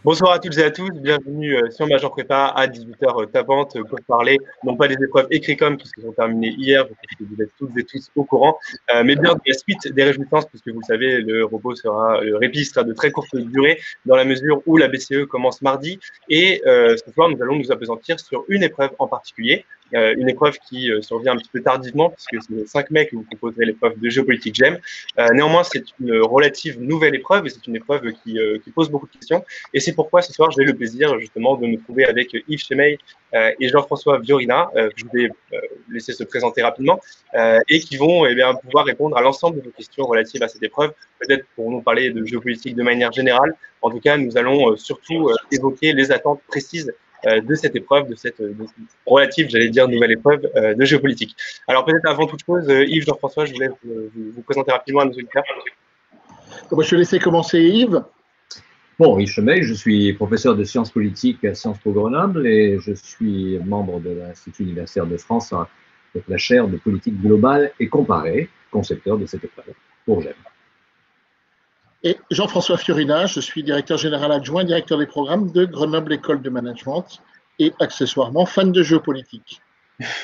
Bonsoir à toutes et à tous, bienvenue sur Major Prépa à 18h tapante pour parler non pas des épreuves Écricom qui se sont terminées hier, parce que vous êtes toutes et tous au courant, mais bien de la suite des réjouissances, puisque vous le savez, le répit sera de très courte durée dans la mesure où la BCE commence mardi et ce soir nous allons nous appesantir sur une épreuve en particulier. Une épreuve qui survient un petit peu tardivement, puisque c'est le 5 mai que vous proposerez l'épreuve de géopolitique GEM. Néanmoins, c'est une relative nouvelle épreuve et c'est une épreuve qui pose beaucoup de questions. Et c'est pourquoi ce soir, j'ai le plaisir justement de me trouver avec Yves Chemeil et Jean-François Viorina, que je vais laisser se présenter rapidement, et qui vont pouvoir répondre à l'ensemble de vos questions relatives à cette épreuve. Peut-être pour nous parler de géopolitique de manière générale. En tout cas, nous allons surtout évoquer les attentes précises de cette épreuve, de cette relative, j'allais dire, nouvelle épreuve de géopolitique. Alors peut-être avant toute chose, Yves, Jean-François, je voulais vous présenter rapidement à nos auditeurs. Je vais laisser commencer Yves. Bon, Yves Chemeil, je suis professeur de sciences politiques à Sciences Po Grenoble et je suis membre de l'Institut universitaire de France avec la chaire de politique globale et comparée, concepteur de cette épreuve pour GEM. Et Jean-François Fiorina, je suis directeur général adjoint, directeur des programmes de Grenoble École de Management et accessoirement fan de géopolitique.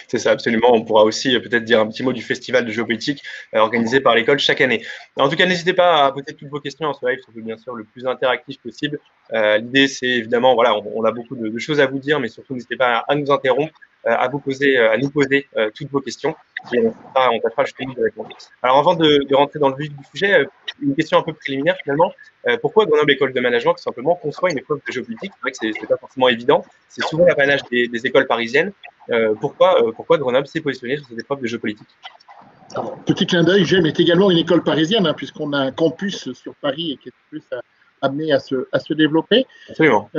C'est ça, absolument. On pourra aussi peut-être dire un petit mot du festival de géopolitique organisé par l'école chaque année. En tout cas, n'hésitez pas à poser toutes vos questions en ce live, surtout bien sûr le plus interactif possible. L'idée, c'est évidemment, voilà, on a beaucoup de choses à vous dire, mais surtout n'hésitez pas à nous interrompre, à nous poser toutes vos questions, et on tâchera justement de répondre. Alors, avant de rentrer dans le vif du sujet, une question un peu préliminaire finalement. Pourquoi Grenoble École de Management tout simplement conçoit une épreuve de géopolitique? C'est vrai que c'est pas forcément évident. C'est souvent l'apanage des écoles parisiennes. Pourquoi Grenoble s'est positionné sur cette épreuve de géopolitique? Alors, petit clin d'œil, GEM est également une école parisienne, puisqu'on a un campus sur Paris et qui est plus amené à se développer. Absolument.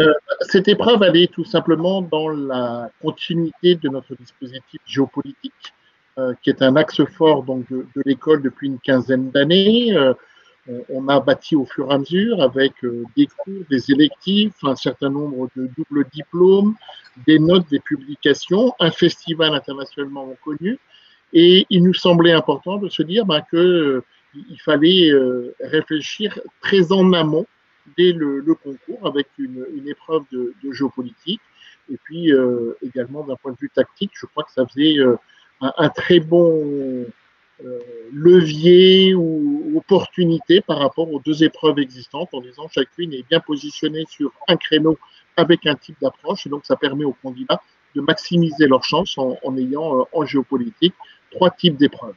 Cette épreuve, elle est tout simplement dans la continuité de notre dispositif géopolitique, qui est un axe fort donc, de l'école depuis une quinzaine d'années. On a bâti au fur et à mesure avec des cours, des électifs, un certain nombre de doubles diplômes, des notes, des publications, un festival internationalement connu. Et il nous semblait important de se dire qu'il fallait réfléchir très en amont dès le concours avec une épreuve de géopolitique. Et puis également d'un point de vue tactique, je crois que ça faisait un très bon levier ou opportunité par rapport aux deux épreuves existantes en disant chacune est bien positionnée sur un créneau avec un type d'approche et donc ça permet aux candidats de maximiser leurs chances en ayant en géopolitique trois types d'épreuves.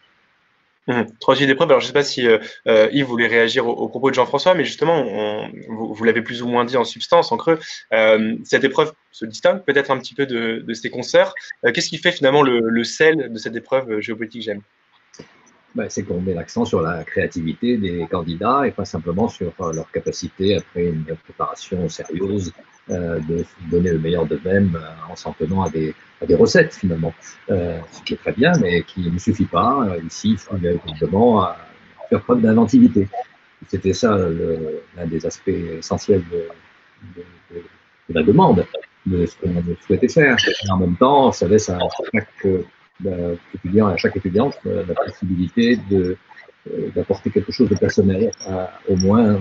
Trois types d'épreuves. Alors, je ne sais pas si Yves voulait réagir au propos de Jean-François, mais justement, vous l'avez plus ou moins dit en substance, en creux. Cette épreuve se distingue peut-être un petit peu de ses consoeurs. Qu'est-ce qui fait finalement le sel de cette épreuve géopolitique GEM? C'est qu'on met l'accent sur la créativité des candidats et pas simplement sur leur capacité, après une préparation sérieuse, de donner le meilleur d'eux-mêmes en s'en tenant à des recettes finalement. Ce qui est très bien, mais qui ne suffit pas. Ici, il faut évidemment faire preuve d'inventivité. C'était ça l'un des aspects essentiels de la demande, de ce qu'on souhaitait faire. Et en même temps, ça laisse à chaque étudiant la possibilité d'apporter quelque chose de personnel, au moins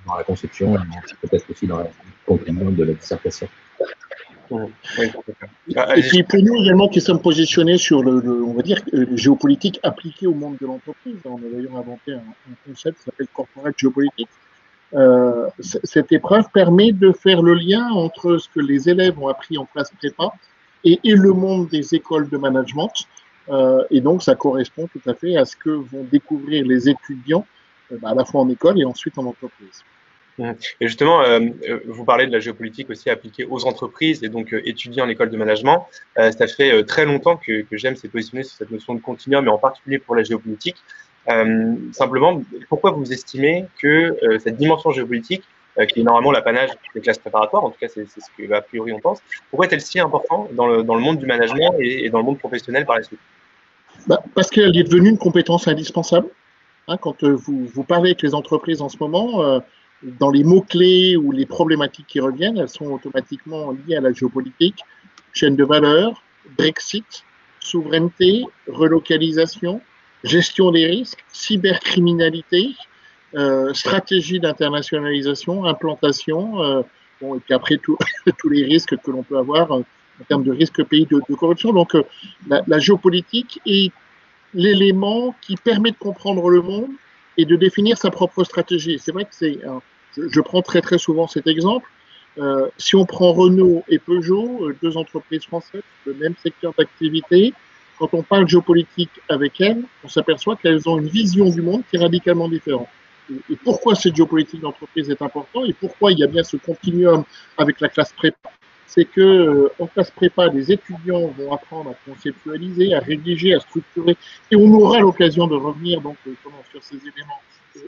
dans la conception et peut-être aussi dans la conclusion de la dissertation. Et puis pour nous également qui sommes positionnés sur on va dire, le géopolitique appliqué au monde de l'entreprise, on a d'ailleurs inventé un concept qui s'appelle corporate géopolitique. Cette épreuve permet de faire le lien entre ce que les élèves ont appris en classe prépa et le monde des écoles de management. Et donc, ça correspond tout à fait à ce que vont découvrir les étudiants, à la fois en école et ensuite en entreprise. Et justement, vous parlez de la géopolitique aussi appliquée aux entreprises et donc étudiée en école de management. Ça fait très longtemps que GEM s'est positionné sur cette notion de continuum, mais en particulier pour la géopolitique. Simplement, pourquoi vous estimez que cette dimension géopolitique, qui est normalement l'apanage des classes préparatoires, en tout cas c'est ce que a priori on pense, pourquoi est-elle si importante dans le monde du management et dans le monde professionnel par la suite? Parce qu'elle est devenue une compétence indispensable. Quand vous parlez avec les entreprises en ce moment, dans les mots-clés ou les problématiques qui reviennent, elles sont automatiquement liées à la géopolitique, chaîne de valeur, Brexit, souveraineté, relocalisation, gestion des risques, cybercriminalité, stratégie d'internationalisation, implantation, Bon, et puis après, tous les risques que l'on peut avoir en termes de risque pays de corruption. Donc, la géopolitique est l'élément qui permet de comprendre le monde et de définir sa propre stratégie. C'est vrai que je prends très très souvent cet exemple. Si on prend Renault et Peugeot, deux entreprises françaises, le même secteur d'activité, quand on parle géopolitique avec elles, on s'aperçoit qu'elles ont une vision du monde qui est radicalement différente. Et pourquoi cette géopolitique d'entreprise est importante et pourquoi il y a bien ce continuum avec la classe prépa, c'est que en classe prépa, les étudiants vont apprendre à conceptualiser, à rédiger, à structurer, et on aura l'occasion de revenir donc sur ces éléments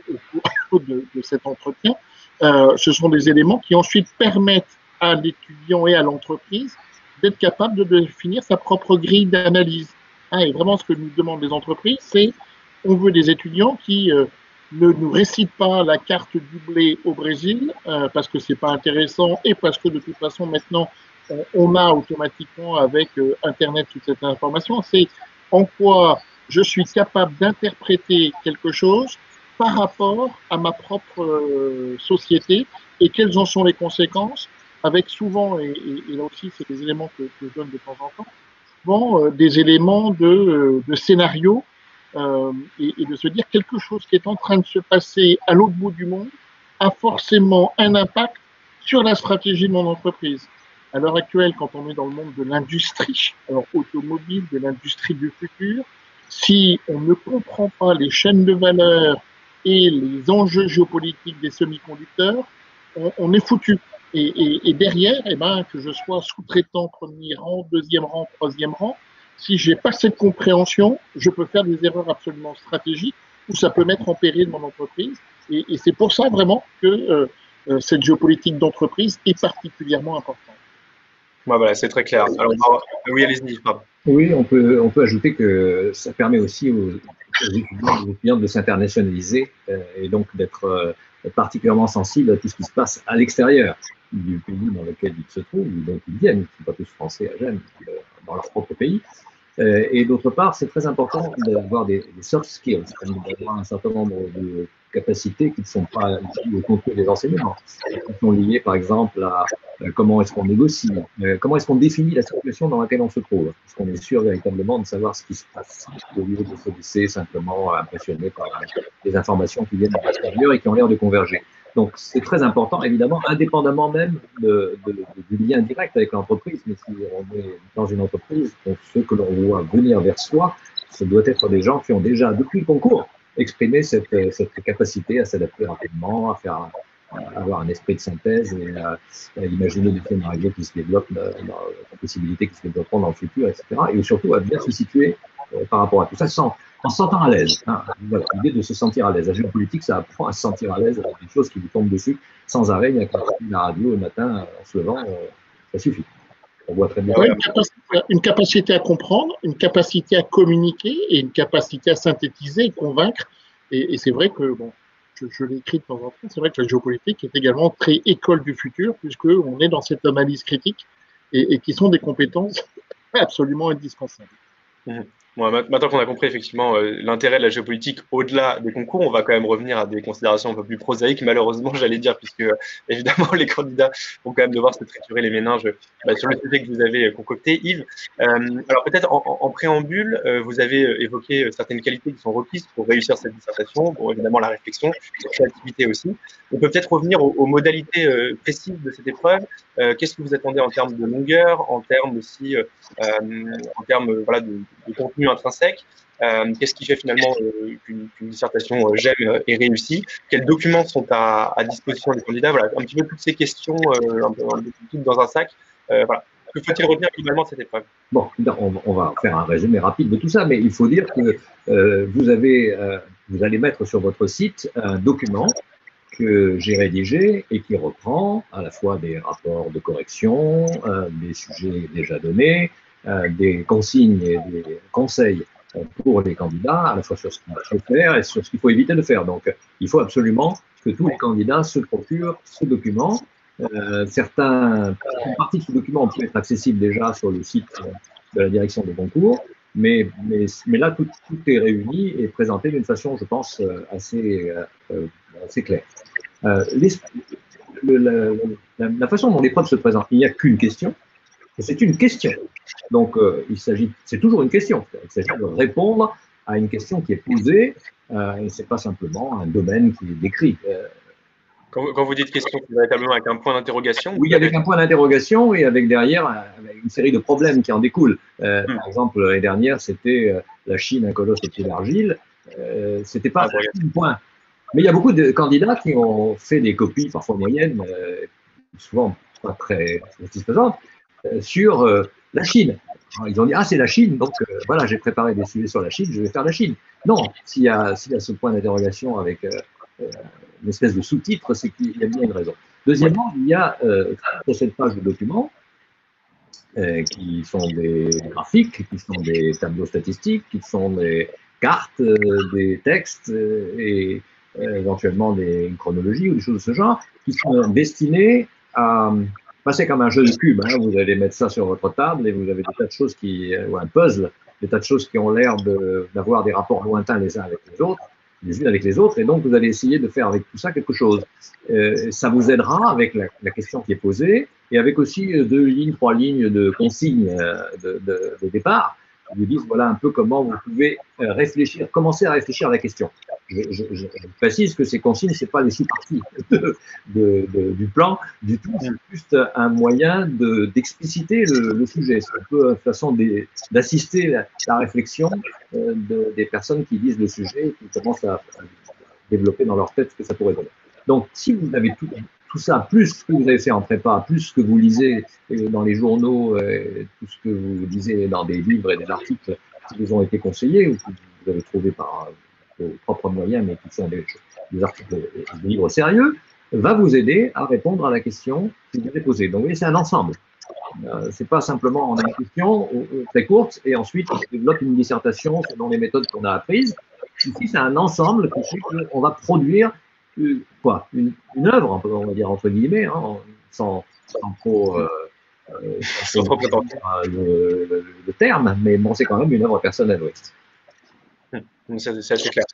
au cours de cet entretien. Ce sont des éléments qui ensuite permettent à l'étudiant et à l'entreprise d'être capable de définir sa propre grille d'analyse. Et vraiment, ce que nous demandent les entreprises, c'est on veut des étudiants qui ne nous récitent pas la carte du blé au Brésil parce que c'est pas intéressant et parce que de toute façon maintenant on a automatiquement avec Internet toute cette information. C'est en quoi je suis capable d'interpréter quelque chose par rapport à ma propre société et quelles en sont les conséquences, avec souvent, et là aussi c'est des éléments que je donne de temps en temps, souvent des éléments de scénario et de se dire quelque chose qui est en train de se passer à l'autre bout du monde a forcément un impact sur la stratégie de mon entreprise. À l'heure actuelle, quand on est dans le monde de l'industrie, alors automobile, de l'industrie du futur, si on ne comprend pas les chaînes de valeur et les enjeux géopolitiques des semi-conducteurs, on est foutu. Et derrière, eh ben, que je sois sous-traitant premier rang, deuxième rang, troisième rang, si j'ai pas cette compréhension, je peux faire des erreurs absolument stratégiques ou ça peut mettre en péril mon entreprise. Et c'est pour ça vraiment que cette géopolitique d'entreprise est particulièrement importante. Ouais, voilà, c'est très clair. Alors, oui, allez-y, pardon. Oui, on peut ajouter que ça permet aussi aux étudiants de s'internationaliser et donc d'être particulièrement sensibles à tout ce qui se passe à l'extérieur du pays dans lequel ils se trouvent, ou dont ils viennent. Ils ne sont pas tous français à Gênes, dans leur propre pays. Et d'autre part, c'est très important d'avoir des soft skills, d'avoir un certain nombre de capacités qui ne sont pas liées au contenu des enseignements, qui sont liées par exemple à comment est-ce qu'on négocie, comment est-ce qu'on définit la situation dans laquelle on se trouve, est-ce qu'on est sûr véritablement de savoir ce qui se passe au lieu de se laisser simplement impressionner par des informations qui viennent de l'extérieur et qui ont l'air de converger. Donc c'est très important, évidemment, indépendamment même du lien direct avec l'entreprise. Mais si on est dans une entreprise, ceux que l'on voit venir vers soi, ce doit être des gens qui ont déjà, depuis le concours, exprimé cette capacité à s'adapter rapidement, à avoir un esprit de synthèse et à imaginer des scénarios qui se développent, des possibilités qui se développeront dans le futur, etc. Et surtout à bien se situer par rapport à tout ça en se sentant à l'aise. Hein. Voilà, l'idée de se sentir à l'aise. La géopolitique, ça apprend à se sentir à l'aise avec des choses qui vous tombent dessus sans arrêt. Il n'y a qu'à la radio le matin en se levant, ça suffit. On voit très bien. Ouais, une capacité à comprendre, une capacité à communiquer et une capacité à synthétiser et convaincre. Et c'est vrai que, bon, je l'ai écrit de temps en temps, c'est vrai que la géopolitique est également très école du futur, puisqu'on est dans cette analyse critique et qui sont des compétences absolument indispensables. Mmh. Bon, maintenant qu'on a compris effectivement l'intérêt de la géopolitique au-delà des concours, on va quand même revenir à des considérations un peu plus prosaïques, malheureusement, j'allais dire, puisque évidemment les candidats vont quand même devoir se triturer les méninges sur le sujet que vous avez concocté, Yves. Alors peut-être en préambule, vous avez évoqué certaines qualités qui sont requises pour réussir cette dissertation, bon, évidemment la réflexion, la créativité aussi. On peut peut-être revenir aux modalités précises de cette épreuve. Qu'est-ce que vous attendez en termes de longueur, en termes aussi, en termes voilà, de contenu intrinsèque, qu'est-ce qui fait finalement qu'une dissertation GEM est réussie, quels documents sont à disposition des candidats, voilà, un petit peu toutes ces questions un peu toutes dans un sac, voilà. Que faut-il retenir finalement de cette épreuve? Bon, on va faire un résumé rapide de tout ça, mais il faut dire que vous allez mettre sur votre site un document que j'ai rédigé et qui reprend à la fois des rapports de correction, des sujets déjà donnés, des consignes et des conseils pour les candidats, à la fois sur ce qu'il faut faire et sur ce qu'il faut éviter de faire. Donc, il faut absolument que tous les candidats se procurent ce document. Une partie de ce document peut être accessible déjà sur le site de la direction des concours, mais là, tout est réuni et présenté d'une façon, je pense, assez claire. la façon dont l'épreuve se présente, il n'y a qu'une question, et c'est une question. Donc, c'est toujours une question. Il s'agit de répondre à une question qui est posée, et c'est pas simplement un domaine qui est décrit. Quand vous dites question, c'est véritablement avec un point d'interrogation? Oui, avec un point d'interrogation et avec derrière une série de problèmes qui en découlent. Par exemple, l'année dernière, c'était la Chine, un colosse au pied d'argile. C'était pas un point. Mais il y a beaucoup de candidats qui ont fait des copies, parfois moyennes, souvent pas très satisfaisantes, sur la Chine. Alors, ils ont dit, ah, c'est la Chine, donc voilà, j'ai préparé des sujets sur la Chine, je vais faire la Chine. Non, s'il y a ce point d'interrogation avec une espèce de sous-titre, c'est qu'il y a bien une raison. Deuxièmement, il y a 37 pages de documents qui sont des graphiques, qui sont des tableaux statistiques, qui sont des cartes, des textes et éventuellement une chronologie ou des choses de ce genre, qui sont destinées à passer comme un jeu de cube. Hein. Vous allez mettre ça sur votre table et vous avez des tas de choses ou un puzzle, des tas de choses qui ont l'air d'avoir des rapports lointains les uns avec les autres, les unes avec les autres, et donc vous allez essayer de faire avec tout ça quelque chose. Ça vous aidera avec la question qui est posée, et avec aussi 2 lignes, 3 lignes de consignes de départ, qui vous disent voilà un peu comment vous pouvez réfléchir, commencer à réfléchir à la question. Je précise que ces consignes, ce n'est pas les sous-parties du plan du tout, c'est juste un moyen d'expliciter le sujet. C'est un peu une façon d'assister la réflexion des personnes qui lisent le sujet et qui commencent à développer dans leur tête ce que ça pourrait donner. Donc, si vous avez tout ça, plus ce que vous avez fait en prépa, plus ce que vous lisez dans les journaux, tout ce que vous lisez dans des livres et des articles qui vous ont été conseillés ou que vous avez trouvés par vos propres moyens, mais qui sont des articles, des livres sérieux, va vous aider à répondre à la question que vous avez posée. Donc, vous voyez, c'est un ensemble. C'est pas simplement on a une question très courte et ensuite on développe une dissertation selon les méthodes qu'on a apprises. Ici, c'est un ensemble qui fait qu'on va produire une œuvre, on va dire entre guillemets, hein, sans trop le terme, mais bon, c'est quand même une œuvre personnelle. Oui. C'est assez clair.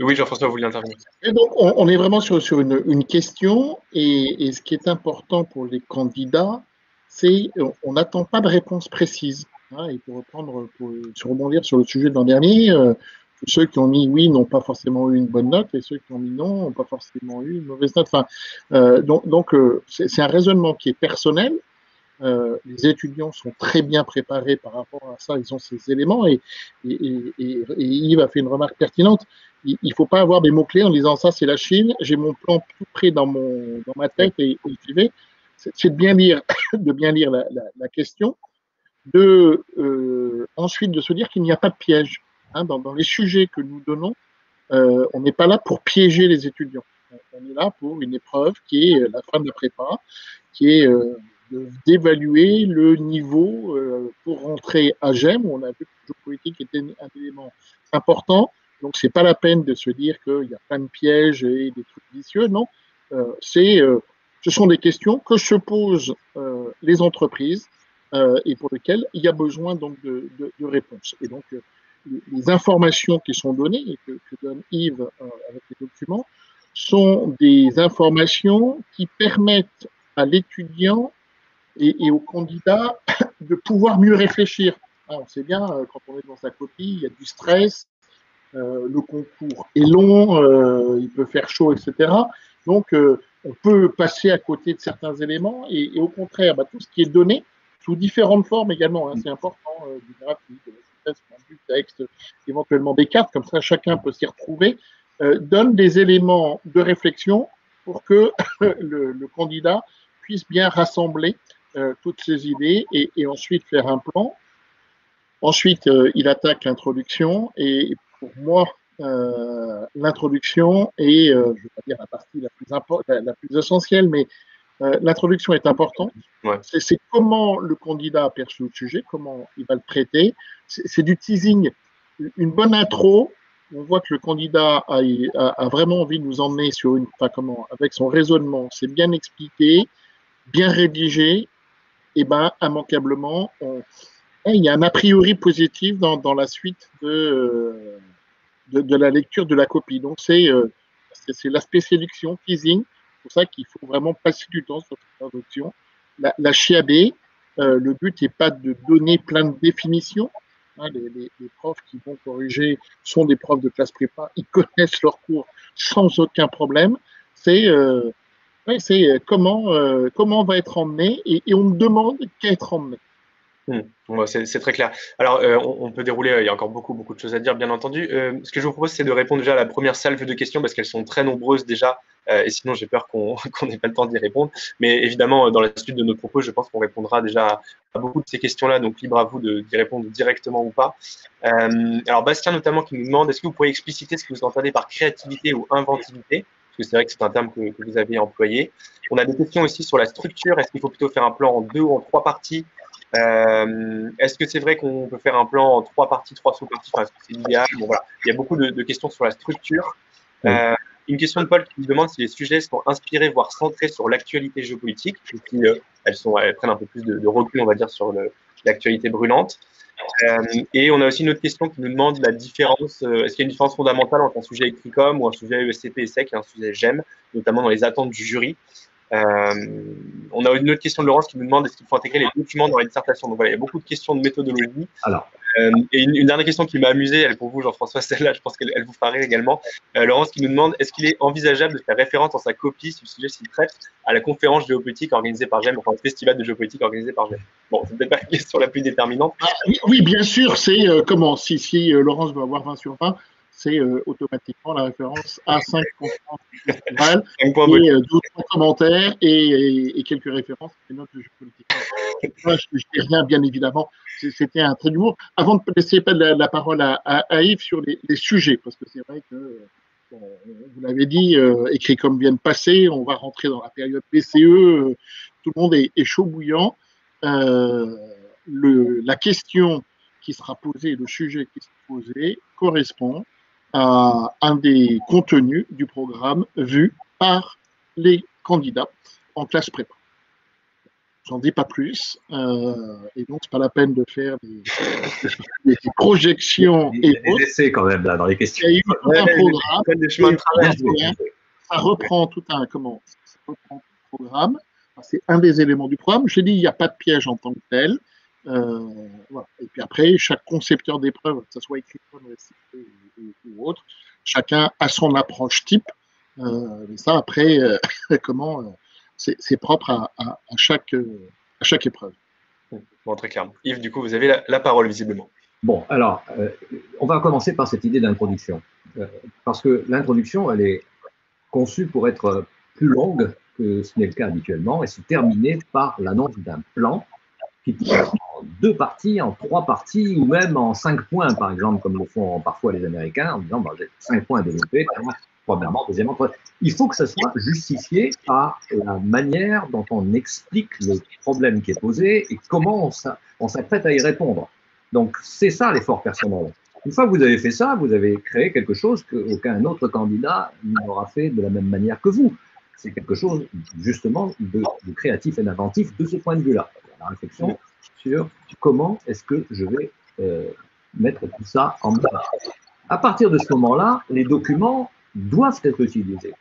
Oui, Jean-François, vous vouliez intervenir. Et donc, on est vraiment sur une question, et ce qui est important pour les candidats, c'est on n'attend pas de réponse précise. Hein, et pour rebondir sur le sujet de l'an dernier, ceux qui ont mis oui n'ont pas forcément eu une bonne note, et ceux qui ont mis non n'ont pas forcément eu une mauvaise note. Enfin, donc c'est un raisonnement qui est personnel. Les étudiants sont très bien préparés par rapport à ça, ils ont ces éléments, et Yves a fait une remarque pertinente. Il ne faut pas avoir des mots-clés en disant ça c'est la Chine, j'ai mon plan tout près dans ma tête et j'y vais. C'est de bien lire, la question, ensuite de se dire qu'il n'y a pas de piège. Hein, dans les sujets que nous donnons, on n'est pas là pour piéger les étudiants. On est là pour une épreuve qui est la fin de la prépa, qui est d'évaluer le niveau pour rentrer à GEM, où on a vu que le géopolitique était un élément important. Donc, c'est pas la peine de se dire qu'il y a plein de pièges et des trucs vicieux. Non, ce sont des questions que se posent les entreprises et pour lesquelles il y a besoin donc de réponses. Et donc, les informations qui sont données et que donne Yves avec les documents sont des informations qui permettent à l'étudiant et aux candidats de pouvoir mieux réfléchir. Alors, on sait bien, quand on est dans sa copie, il y a du stress, le concours est long, il peut faire chaud, etc. Donc, on peut passer à côté de certains éléments et au contraire, tout ce qui est donné, sous différentes formes également, hein, c'est important, du graphique, du texte, éventuellement des cartes, comme ça chacun peut s'y retrouver, donne des éléments de réflexion pour que le candidat puisse bien rassembler toutes ces idées et ensuite faire un plan. Ensuite, il attaque l'introduction et pour moi, l'introduction est, je ne vais pas dire la partie la plus essentielle, mais l'introduction est importante. Ouais. C'est comment le candidat aperçoit le sujet, comment il va le traiter. C'est du teasing. Une bonne intro, on voit que le candidat a vraiment envie de nous emmener sur avec son raisonnement, c'est bien expliqué, bien rédigé, et immanquablement, il y a un a priori positif dans la suite de la lecture de la copie. Donc, c'est l'aspect séduction, teasing. Il pour ça qu'il faut vraiment passer du temps sur cette introduction. La CHIAB, le but n'est pas de donner plein de définitions. Hein, les profs qui vont corriger sont des profs de classe prépa, ils connaissent leur cours sans aucun problème. C'est comment va être emmené et on me demande qu'à être emmené. Ouais, c'est très clair. Alors, on peut dérouler, il y a encore beaucoup de choses à dire, bien entendu. Ce que je vous propose, c'est de répondre déjà à la première salve de questions, parce qu'elles sont très nombreuses déjà, et sinon j'ai peur qu'on n'ait pas le temps d'y répondre. Mais évidemment, dans la suite de notre propos, je pense qu'on répondra déjà à beaucoup de ces questions-là, donc libre à vous d'y répondre directement ou pas. Alors, Bastien notamment qui nous demande, est-ce que vous pourriez expliciter ce que vous entendez par créativité ou inventivité? Parce que c'est vrai que c'est un terme que vous avez employé. On a des questions aussi sur la structure. Est-ce qu'il faut plutôt faire un plan en 2 ou en 3 parties? Est-ce que c'est vrai qu'on peut faire un plan en 3 parties, 3 sous-parties? Enfin, est-ce que c'est l'idéal? Bon, voilà. Il y a beaucoup de questions sur la structure. Oui. Une question de Paul qui me demande si les sujets sont inspirés, voire centrés sur l'actualité géopolitique, ou si elles prennent un peu plus de recul, on va dire, sur l'actualité brûlante. Et on a aussi une autre question qui nous demande la différence. Est-ce qu'il y a une différence fondamentale entre un sujet ECRICOM ou un sujet ESCP et SEC et un sujet GEM, notamment dans les attentes du jury? On a une autre question de Laurence qui nous demande est-ce qu'il faut intégrer les documents dans la dissertation. Donc voilà, il y a beaucoup de questions de méthodologie. Alors, et une dernière question qui m'a amusé, elle pour vous Jean-François, celle-là, je pense qu'elle vous fera rire également. Laurence qui nous demande est-ce qu'il est envisageable de faire référence dans sa copie, si le sujet s'y traite, à la conférence géopolitique organisée par GEM, enfin au festival de géopolitique organisé par GEM? Bon, c'est peut-être pas la question la plus déterminante. Oui, bien sûr, c'est comment si Laurence veut avoir 20 sur 20, c'est automatiquement la référence à 5 conférences du festival et 2 ou 3 commentaires et quelques références et notes de géopolitique. Moi, je ne dis rien, bien évidemment. C'était un trait d'humour. Avant de laisser la parole à Yves sur les sujets, parce que c'est vrai que, vous l'avez dit, écrit comme vient de passer, on va rentrer dans la période PCE, tout le monde est chaud bouillant. La question qui sera posée, le sujet qui sera posé, correspond à un des contenus du programme vu par les candidats en classe prépa. J'en dis pas plus, et donc c'est pas la peine de faire des projections. Il y a des essais quand même là dans les questions. Il y a eu tout un programme. Des chemins de travers. Ça reprend tout un programme. C'est un des éléments du programme. Je dis il n'y a pas de piège en tant que tel. Voilà. Et puis après, chaque concepteur d'épreuve, que ce soit écrit ou autre, chacun a son approche type. Mais ça, après, c'est propre à chaque épreuve. Bon, très clair. Yves, du coup, vous avez la parole, visiblement. Bon, alors, on va commencer par cette idée d'introduction. Parce que l'introduction, elle est conçue pour être plus longue que ce n'est le cas habituellement et se terminer par l'annonce d'un plan qui peut être en 2 parties, en 3 parties ou même en 5 points, par exemple, comme le font parfois les Américains, en disant j'ai 5 points à développer, premièrement, deuxièmement, il faut que ça soit justifié par la manière dont on explique le problème qui est posé et comment on s'apprête à y répondre. Donc, c'est ça l'effort personnel. Une fois que vous avez fait ça, vous avez créé quelque chose qu'aucun autre candidat n'aura fait de la même manière que vous. C'est quelque chose, justement, de créatif et d'inventif de ce point de vue-là. La réflexion sur comment est-ce que je vais mettre tout ça en œuvre. À partir de ce moment-là, les documents doivent être utilisés.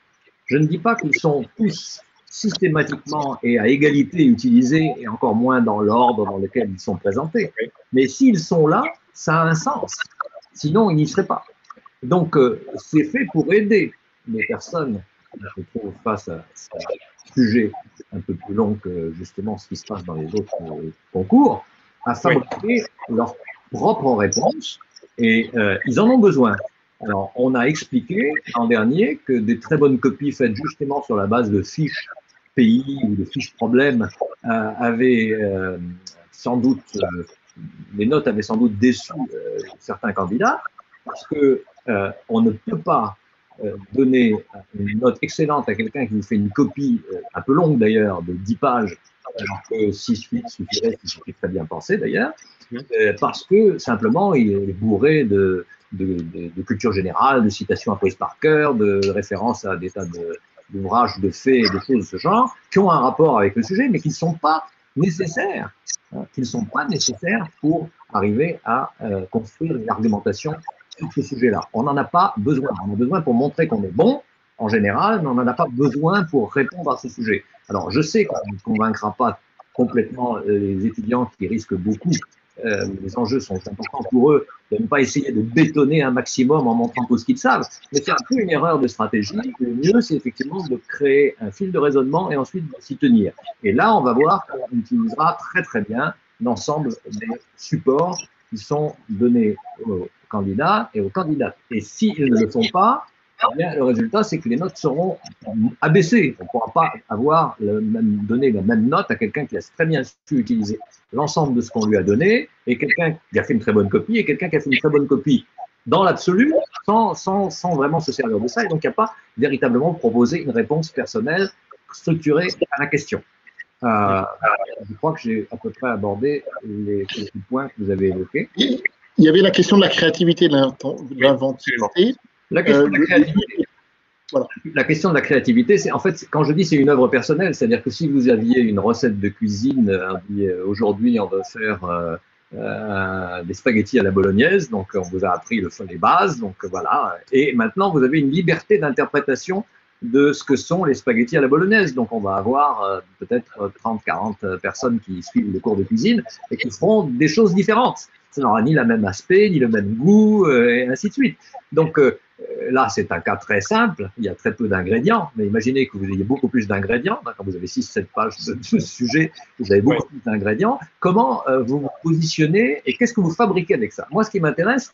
Je ne dis pas qu'ils sont tous systématiquement et à égalité utilisés, et encore moins dans l'ordre dans lequel ils sont présentés. Mais s'ils sont là, ça a un sens. Sinon, ils n'y seraient pas. Donc, c'est fait pour aider les personnes qui se trouvent face à ce sujet un peu plus long que justement ce qui se passe dans les autres concours, à fabriquer leur propre réponse, et ils en ont besoin. Alors, on a expliqué l'an dernier que des très bonnes copies faites justement sur la base de fiches pays ou de fiches problèmes avaient sans doute, les notes avaient sans doute déçu certains candidats, parce que on ne peut pas donner une note excellente à quelqu'un qui vous fait une copie un peu longue d'ailleurs, de 10 pages, alors que 6-8 suffirait, si c'était très bien pensé d'ailleurs, parce que simplement il est bourré de culture générale, de citations apprises par cœur, de références à des tas d'ouvrages, de faits et de choses de ce genre, qui ont un rapport avec le sujet, mais qui ne sont pas nécessaires, pour arriver à construire une argumentation sur ce sujet-là. On n'en a pas besoin. On a besoin pour montrer qu'on est bon, en général, mais on n'en a pas besoin pour répondre à ce sujet. Alors, je sais qu'on ne convaincra pas complètement les étudiants qui risquent beaucoup. Les enjeux sont importants pour eux de ne pas essayer de bétonner un maximum en montrant tout ce qu'ils savent, mais c'est un peu une erreur de stratégie. Le mieux, c'est effectivement de créer un fil de raisonnement et ensuite de s'y tenir. Et là, on va voir qu'on utilisera très très bien l'ensemble des supports qui sont donnés aux candidats et aux candidates. Et s'ils ne le font pas, eh bien, le résultat, c'est que les notes seront abaissées. On ne pourra pas donner la même note à quelqu'un qui a très bien su utiliser l'ensemble de ce qu'on lui a donné, et quelqu'un qui a fait une très bonne copie, et quelqu'un qui a fait une très bonne copie dans l'absolu, sans vraiment se servir de ça. Et donc, il n'y a pas véritablement proposé une réponse personnelle structurée à la question. Je crois que j'ai à peu près abordé les points que vous avez évoqués. Il y avait la question de la créativité, de l'inventivité. La question de la créativité. Voilà. La question de la créativité, c'est en fait, quand je dis c'est une œuvre personnelle, c'est-à-dire que si vous aviez une recette de cuisine, aujourd'hui on va faire des spaghettis à la bolognaise, donc on vous a appris les bases, donc voilà, et maintenant vous avez une liberté d'interprétation de ce que sont les spaghettis à la bolognaise. Donc on va avoir peut-être 30-40 personnes qui suivent le cours de cuisine et qui feront des choses différentes. Ça n'aura ni le même aspect, ni le même goût, et ainsi de suite. Donc là, c'est un cas très simple, il y a très peu d'ingrédients, mais imaginez que vous ayez beaucoup plus d'ingrédients. Quand vous avez 6-7 pages de sujet, vous avez beaucoup plus d'ingrédients. Comment vous vous positionnez et qu'est-ce que vous fabriquez avec ça? Moi, ce qui m'intéresse,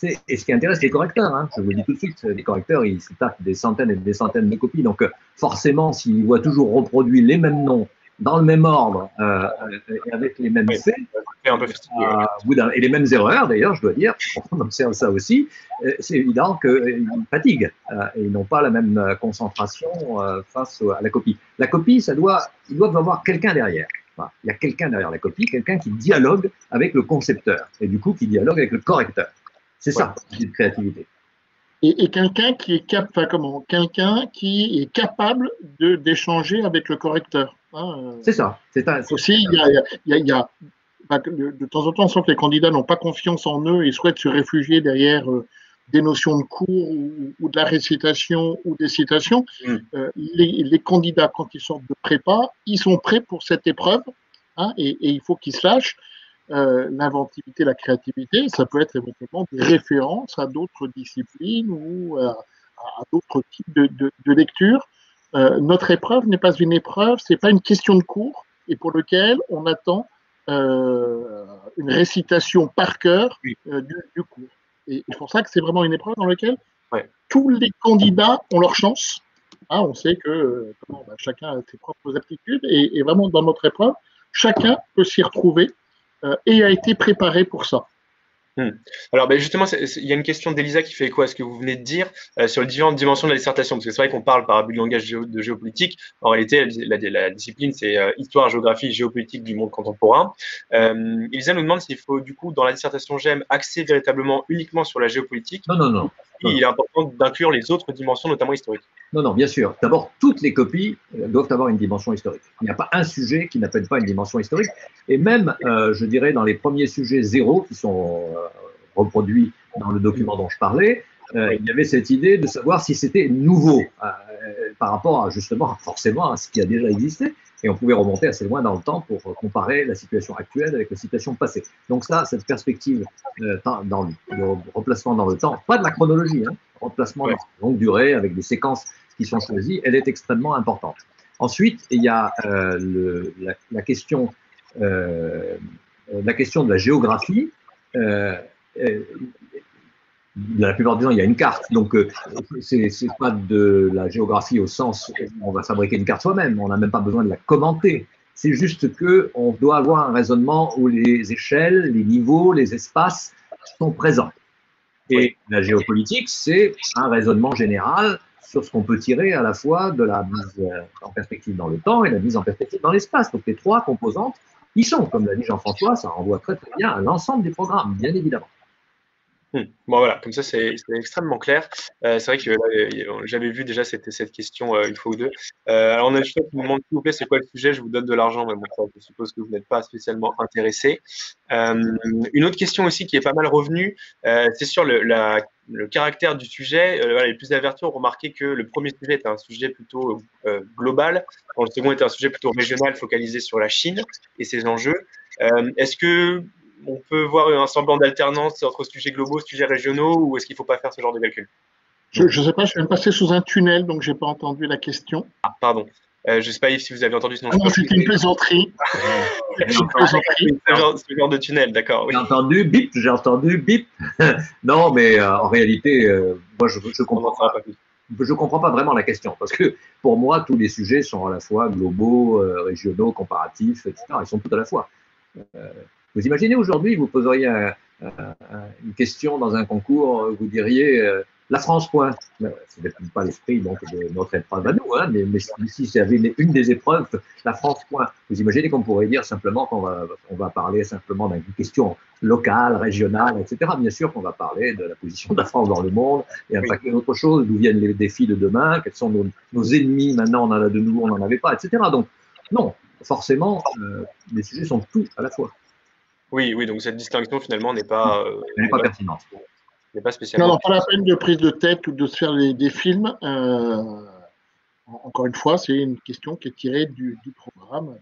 et ce qui intéresse les correcteurs, hein, je vous le dis tout de suite, les correcteurs, ils se tapent des centaines et des centaines de copies. Donc, forcément, s'ils voient toujours reproduits les mêmes noms, dans le même ordre, et avec les mêmes faits, et les mêmes erreurs, d'ailleurs, je dois dire, on observe ça aussi, c'est évident qu'ils fatiguent et ils n'ont pas la même concentration face à la copie. La copie, ils doivent avoir quelqu'un derrière. Voilà. Il y a quelqu'un derrière la copie, quelqu'un qui dialogue avec le concepteur et du coup qui dialogue avec le correcteur. C'est ça, la créativité. Et quelqu'un qui est qui est capable d'échanger avec le correcteur. Hein. C'est ça. Aussi, de temps en temps, on sent que les candidats n'ont pas confiance en eux et souhaitent se réfugier derrière des notions de cours ou de la récitation ou des citations. Les candidats, quand ils sortent de prépa, ils sont prêts pour cette épreuve, hein, et il faut qu'ils se lâchent. L'inventivité, la créativité, ça peut être éventuellement des références à d'autres disciplines ou à d'autres types de lectures. Notre épreuve n'est pas une épreuve, c'est pas une question de cours et pour lequel on attend une récitation par cœur du cours. Et c'est pour ça que c'est vraiment une épreuve dans laquelle tous les candidats ont leur chance. Hein, on sait que chacun a ses propres aptitudes et vraiment dans notre épreuve, chacun peut s'y retrouver et a été préparé pour ça. Alors justement, il y a une question d'Elisa qui fait écho à ce que vous venez de dire sur les différentes dimensions de la dissertation, parce que c'est vrai qu'on parle par abus de langage de géopolitique. En réalité, la discipline, c'est histoire, géographie, géopolitique du monde contemporain. Elisa nous demande s'il faut, du coup, dans la dissertation GEM, axer véritablement uniquement sur la géopolitique. Non. Il est important d'inclure les autres dimensions, notamment historiques. Non, bien sûr. D'abord, toutes les copies doivent avoir une dimension historique. Il n'y a pas un sujet qui n'appelle pas une dimension historique. Et même, je dirais, dans les premiers sujets zéro qui sont reproduits dans le document dont je parlais, il y avait cette idée de savoir si c'était nouveau par rapport à, justement, forcément, à ce qui a déjà existé. Et on pouvait remonter assez loin dans le temps pour comparer la situation actuelle avec la situation passée. Donc ça, cette perspective dans le replacement dans le temps, pas de la chronologie, hein, replacement dans longue durée avec des séquences qui sont choisies, elle est extrêmement importante. Ensuite, il y a la question de la géographie. La plupart du temps, il y a une carte. Donc, c'est pas de la géographie au sens où on va fabriquer une carte soi-même. On n'a même pas besoin de la commenter. C'est juste qu'on doit avoir un raisonnement où les échelles, les niveaux, les espaces sont présents. Et la géopolitique, c'est un raisonnement général sur ce qu'on peut tirer à la fois de la mise en perspective dans le temps et la mise en perspective dans l'espace. Donc, les trois composantes, ils sont, comme l'a dit Jean-François, ça renvoie très très bien à l'ensemble du programme, bien évidemment. Bon voilà, comme ça c'est extrêmement clair. C'est vrai que j'avais vu déjà cette question une fois ou deux. Alors on a juste qui nous demande s'il vous plaît c'est quoi le sujet, je vous donne de l'argent, mais bon ça, je suppose que vous n'êtes pas spécialement intéressé. Une autre question aussi qui est pas mal revenue, c'est sur le caractère du sujet, voilà, les plus avertis ont remarqué que le premier sujet était un sujet plutôt global, le second était un sujet plutôt régional focalisé sur la Chine et ses enjeux. Est-ce que on peut voir un semblant d'alternance entre sujets globaux, sujets régionaux, ou est-ce qu'il ne faut pas faire ce genre de calcul? Je ne sais pas, je viens de passer sous un tunnel, donc je n'ai pas entendu la question. Ah, pardon. Je ne sais pas Yves, si vous avez entendu. Sinon non, c'est une plaisanterie. Ce genre de tunnel, d'accord. Oui. J'ai entendu bip, j'ai entendu bip. Non, mais en réalité, moi, je comprends pas. Je comprends pas vraiment la question, parce que pour moi, tous les sujets sont à la fois globaux, régionaux, comparatifs, etc. Ils sont tout à la fois. Vous imaginez aujourd'hui, vous poseriez une question dans un concours, vous diriez la France, point. Ce n'est pas l'esprit donc, de notre épreuve à nous, hein, mais si c'est une des épreuves, la France, point. Vous imaginez qu'on pourrait dire simplement qu'on va parler simplement d'une question locale, régionale, etc. Bien sûr qu'on va parler de la position de la France dans le monde et un paquet d'autres choses, d'où viennent les défis de demain, quels sont nos ennemis, maintenant on en a de nouveau, on n'en avait pas, etc. Donc, non, forcément, les sujets sont tous à la fois. Oui, oui, donc cette distinction finalement n'est pas, pertinente. N'est pas spécialement. Non, pas la peine de prise de tête ou de se faire des films. Encore une fois, c'est une question qui est tirée du programme.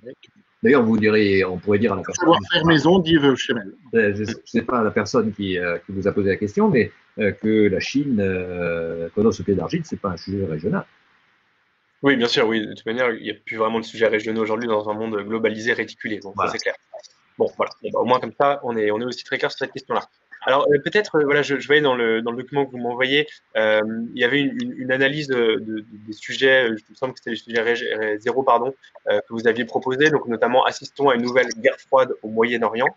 D'ailleurs, on pourrait dire à la personne. Savoir-faire maison d'Yves Chemel. Je ne sais pas la personne qui vous a posé la question, mais que la Chine connaisse au pied d'argile, ce n'est pas un sujet régional. Oui, bien sûr, oui. De toute manière, il n'y a plus vraiment de sujet régional aujourd'hui dans un monde globalisé, réticulé. Donc, voilà. Ça, c'est clair. Bon, voilà. Au moins, comme ça, on est aussi très clair sur cette question-là. Alors, peut-être, voilà, je voyais dans le document que vous m'envoyez, il y avait une analyse des sujets, il me semble que c'était les sujets zéro, pardon, que vous aviez proposé, donc notamment assistons à une nouvelle guerre froide au Moyen-Orient.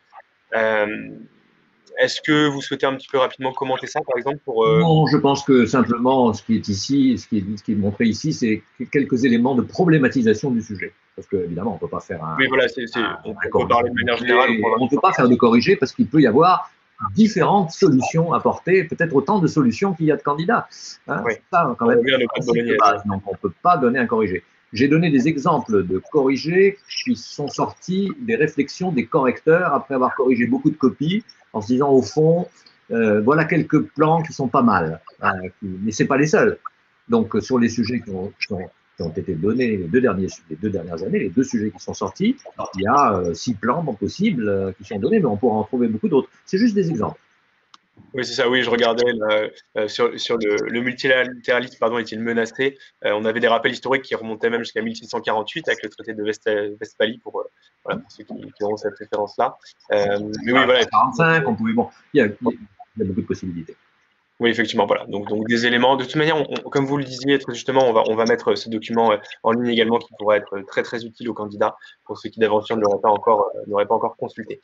Est-ce que vous souhaitez un petit peu rapidement commenter ça, par exemple Non, je pense que simplement, ce qui est ici, ce qui est montré ici, c'est quelques éléments de problématisation du sujet. Parce que, évidemment, on ne peut pas faire Oui, voilà, on peut parler de manière générale. On ne peut pas faire de corriger parce qu'il peut y avoir différentes solutions apportées, peut-être autant de solutions qu'il y a de candidats. Hein, oui. Ça, quand même, de base. Donc, on ne peut pas donner un corrigé. J'ai donné des exemples de corrigés qui sont sortis des réflexions des correcteurs après avoir corrigé beaucoup de copies en se disant, au fond, voilà quelques plans qui sont pas mal. Hein, mais ce n'est pas les seuls. Donc, sur les sujets qui ont été donnés les deux dernières années, les deux sujets qui sont sortis, il y a 6 plans possibles qui sont donnés, mais on pourra en trouver beaucoup d'autres. C'est juste des exemples. Oui, c'est ça, oui, je regardais sur le multilatéralisme, pardon, est-il menacé? On avait des rappels historiques qui remontaient même jusqu'à 1648 avec le traité de Westphalie pour ceux qui auront cette référence-là. Mais oui, voilà. 45, on pouvait, bon, il y a beaucoup de possibilités. Oui, effectivement, voilà. Donc des éléments. De toute manière, comme vous le disiez très justement, on va mettre ce document en ligne également qui pourrait être très très utile aux candidats pour ceux qui d'aventure ne l'auraient pas encore consulté.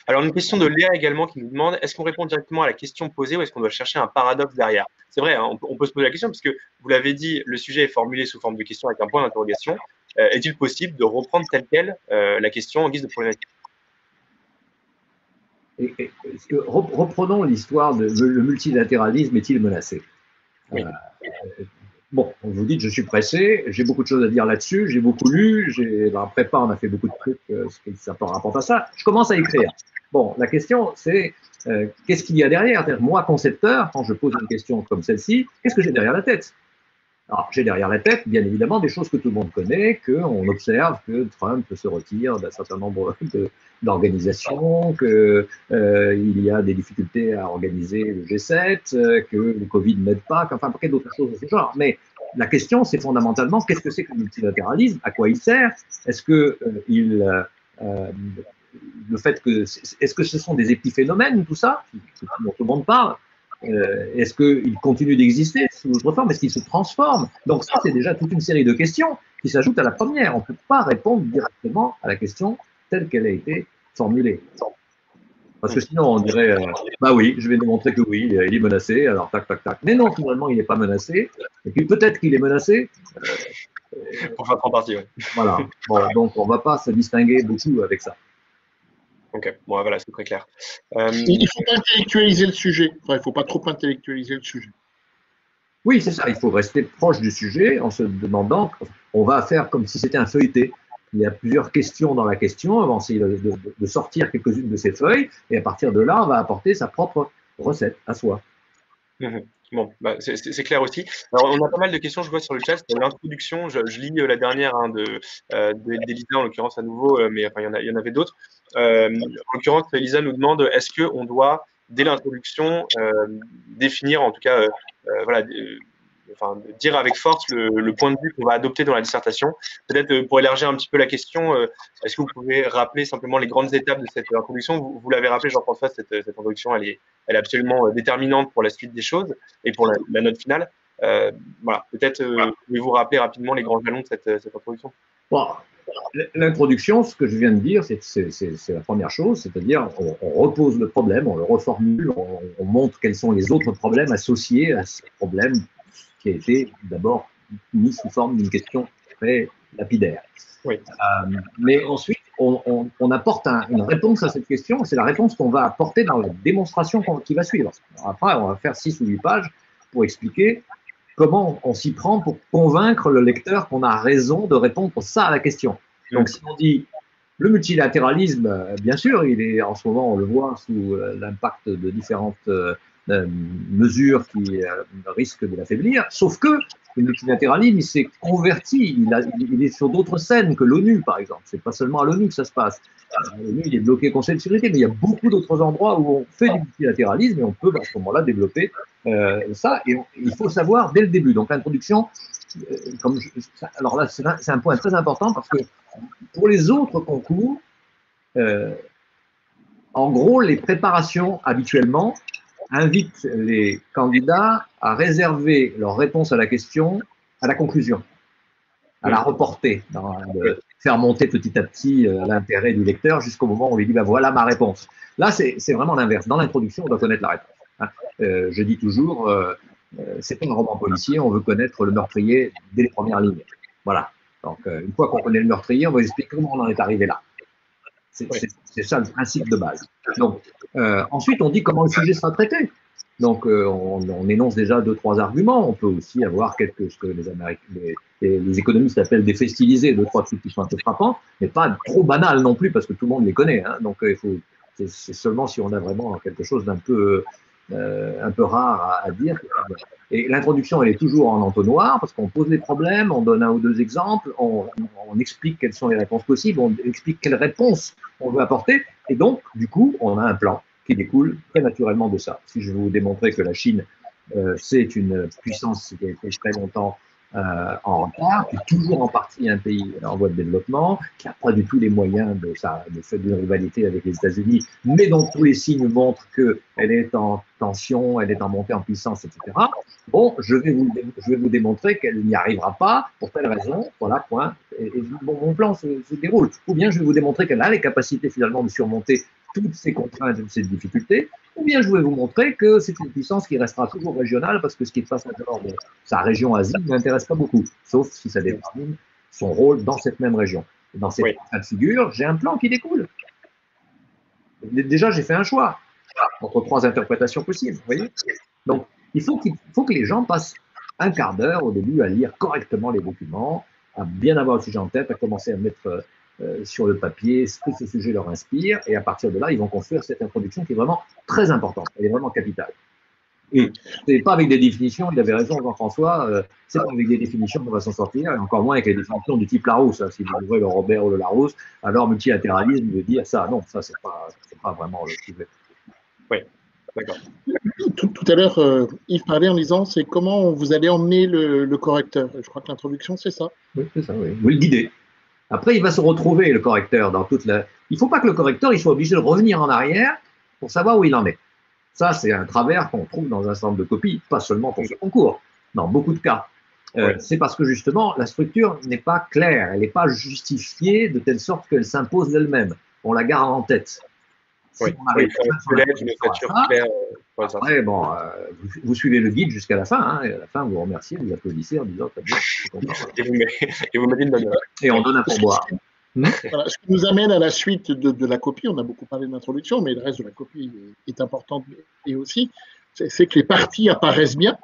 Alors une question de Léa également qui nous demande est-ce qu'on répond directement à la question posée ou est-ce qu'on doit chercher un paradoxe derrière? C'est vrai, hein, on peut se poser la question parce que vous l'avez dit, le sujet est formulé sous forme de question avec un point d'interrogation. Est-il possible de reprendre telle quelle la question en guise de problématique? Reprenons l'histoire de le multilatéralisme est-il menacé? Oui. Bon, vous dites je suis pressé, j'ai beaucoup de choses à dire là-dessus, j'ai beaucoup lu, dans la prépa on a fait beaucoup de trucs, ça rapporte à ça. Je commence à écrire. Bon, la question c'est qu'est-ce qu'il y a derrière? Moi, concepteur, quand je pose une question comme celle-ci, qu'est-ce que j'ai derrière la tête? Alors, j'ai derrière la tête, bien évidemment, des choses que tout le monde connaît, qu'on observe que Trump se retire d'un certain nombre d'organisations, qu'il y a des difficultés à organiser le G7, que le Covid n'aide pas, enfin, un paquet d'autres choses de ce genre. Mais la question, c'est fondamentalement, qu'est-ce que c'est que le multilatéralisme? À quoi il sert? Est-ce que le fait que, est-ce que ce sont des épiphénomènes, tout ça, dont tout le monde parle? Est-ce qu'il continue d'exister sous autre forme? Est-ce qu'il se transforme? Donc ça, c'est déjà toute une série de questions qui s'ajoutent à la première. On ne peut pas répondre directement à la question telle qu'elle a été formulée. Parce que sinon, on dirait, bah oui, je vais démontrer que oui, il est menacé, alors tac, tac, tac. Mais non, finalement, il n'est pas menacé. Et puis peut-être qu'il est menacé. Pour faire en partie, oui. Voilà. Bon, donc, on ne va pas se distinguer beaucoup avec ça. Ok, bon, voilà, c'est très clair. Il ne faut pas intellectualiser le sujet. Enfin, il ne faut pas trop intellectualiser le sujet. Oui, c'est ça. Il faut rester proche du sujet en se demandant, on va faire comme si c'était un feuilleté. Il y a plusieurs questions dans la question. On va essayer de sortir quelques-unes de ces feuilles et à partir de là, on va apporter sa propre recette à soi. Mhm. Bon, bah, c'est clair aussi. Alors, on a pas mal de questions, je vois sur le chat. C'est l'introduction. Je lis la dernière d'Elisa, en l'occurrence à nouveau, mais enfin, il y en avait d'autres. En l'occurrence, Elisa nous demande est-ce qu'on doit, dès l'introduction, définir, en tout cas, voilà, enfin, dire avec force le point de vue qu'on va adopter dans la dissertation. Peut-être pour élargir un petit peu la question, est-ce que vous pouvez rappeler simplement les grandes étapes de cette introduction? Vous l'avez rappelé, Jean-François, cette introduction, elle est absolument déterminante pour la suite des choses et pour la note finale. Voilà, peut-être pouvez-vous rappeler rapidement les grands jalons de cette introduction? Bon, l'introduction, ce que je viens de dire, c'est la première chose, c'est-à-dire on repose le problème, on le reformule, on montre quels sont les autres problèmes associés à ce problème qui a été d'abord mis sous forme d'une question très lapidaire. Oui. Mais ensuite, on apporte une réponse à cette question, c'est la réponse qu'on va apporter dans la démonstration qui va suivre. Alors après, on va faire 6 ou 8 pages pour expliquer comment on s'y prend pour convaincre le lecteur qu'on a raison de répondre ça à la question. Donc, si on dit le multilatéralisme, bien sûr, il est en ce moment, on le voit sous l'impact de différentes mesures qui risquent de l'affaiblir, sauf que le multilatéralisme, il s'est converti, il est sur d'autres scènes que l'ONU, par exemple. C'est pas seulement à l'ONU que ça se passe. L'ONU, il est bloqué au Conseil de sécurité, mais il y a beaucoup d'autres endroits où on fait du multilatéralisme et on peut, à ce moment-là, développer ça. Et il faut savoir dès le début. Donc, l'introduction, alors là, c'est un point très important parce que pour les autres concours, en gros, les préparations, habituellement, invitent les candidats à réserver leur réponse à la question à la conclusion, à la reporter, de faire monter petit à petit l'intérêt du lecteur jusqu'au moment où on lui dit ben voilà ma réponse. Là, c'est vraiment l'inverse. Dans l'introduction, on doit connaître la réponse. Hein. Je dis toujours, c'est pas un roman policier, on veut connaître le meurtrier dès les premières lignes. Voilà. Donc, une fois qu'on connaît le meurtrier, on va expliquer comment on en est arrivé là. C'est ça le principe de base. Donc, ensuite, on dit comment le sujet sera traité. Donc, on énonce déjà 2-3 arguments. On peut aussi avoir ce que les économistes appellent des faits stylisés, 2-3 trucs qui sont un peu frappants, mais pas trop banals non plus, parce que tout le monde les connaît. Hein. Donc, c'est seulement si on a vraiment quelque chose d'un peu rare à dire. Et l'introduction, elle est toujours en entonnoir, parce qu'on pose les problèmes, on donne 1 ou 2 exemples, on explique quelles sont les réponses possibles, on explique quelles réponses on veut apporter, et donc, du coup, on a un plan qui découle très naturellement de ça. Si je veux vous démontrer que la Chine, c'est une puissance qui a été très longtemps en retard, qui est toujours en partie un pays en voie de développement, qui n'a pas du tout les moyens de faire d'une rivalité avec les États-Unis, mais dont tous les signes montrent qu'elle est en tension, elle est en montée en puissance, etc. Bon, je vais vous démontrer qu'elle n'y arrivera pas pour telle raison, voilà, point. Et bon, mon plan se déroule. Ou bien je vais vous démontrer qu'elle a les capacités finalement de surmonter toutes ces contraintes et toutes ces difficultés, ou bien je vais vous montrer que c'est une puissance qui restera toujours régionale parce que ce qui se passe en dehors de sa région Asie ne l'intéresse pas beaucoup, sauf si ça détermine son rôle dans cette même région. Et dans ces cas de figure, j'ai un plan qui découle. Déjà, j'ai fait un choix entre 3 interprétations possibles, vous voyez. Donc, il faut que les gens passent un quart d'heure au début à lire correctement les documents, à bien avoir le sujet en tête, à commencer à mettre sur le papier ce que ce sujet leur inspire, et à partir de là, ils vont construire cette introduction qui est vraiment très importante, elle est vraiment capitale. Et c'est pas avec des définitions, il avait raison Jean-François, c'est pas avec des définitions qu'on va s'en sortir, et encore moins avec les définitions du type Larousse. Hein. Si vous ouvrez le Robert ou le Larousse, alors multilatéralisme veut dire ça. Non, ça c'est pas vraiment le sujet. Oui, d'accord. Tout à l'heure, Yves parlait en disant c'est comment vous allez emmener le correcteur. Je crois que l'introduction, c'est ça. Oui, c'est ça, oui. Vous le guidez. Après, il va se retrouver, le correcteur, dans toute la... Il ne faut pas que le correcteur il soit obligé de revenir en arrière pour savoir où il en est. Ça, c'est un travers qu'on trouve dans un certain nombre de copies, pas seulement pour ce concours, dans beaucoup de cas. C'est parce que, justement, la structure n'est pas claire, elle n'est pas justifiée de telle sorte qu'elle s'impose d'elle-même. On la garde en tête. Si on arrive après, bon, vous suivez le guide jusqu'à la fin, hein, et à la fin, vous remerciez, vous applaudissez en disant très bien, je suis content. Et vous mettez une bonne note. Et on donne un pourboire. Voilà, ce qui nous amène à la suite de la copie. On a beaucoup parlé de l'introduction, mais le reste de la copie est important et aussi, c'est que les parties apparaissent bien,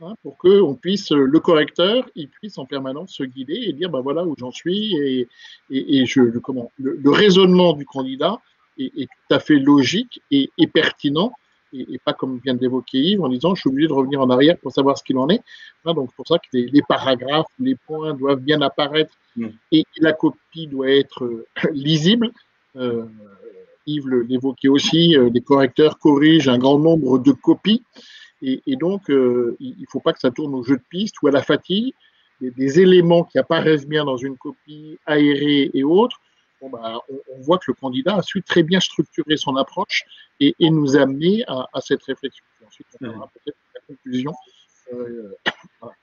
hein, pour que le correcteur, il puisse en permanence se guider et dire, ben voilà où j'en suis, et le raisonnement du candidat est tout à fait logique et pertinent, et pas comme vient d'évoquer Yves, en disant je suis obligé de revenir en arrière pour savoir ce qu'il en est. Donc c'est pour ça que les paragraphes, les points doivent bien apparaître et la copie doit être lisible. Yves l'évoquait aussi, les correcteurs corrigent un grand nombre de copies et donc il ne faut pas que ça tourne au jeu de piste ou à la fatigue. Des éléments qui apparaissent bien dans une copie aérée et autres, on voit que le candidat a su très bien structurer son approche et nous amener à cette réflexion. Et ensuite, on verra peut-être la conclusion,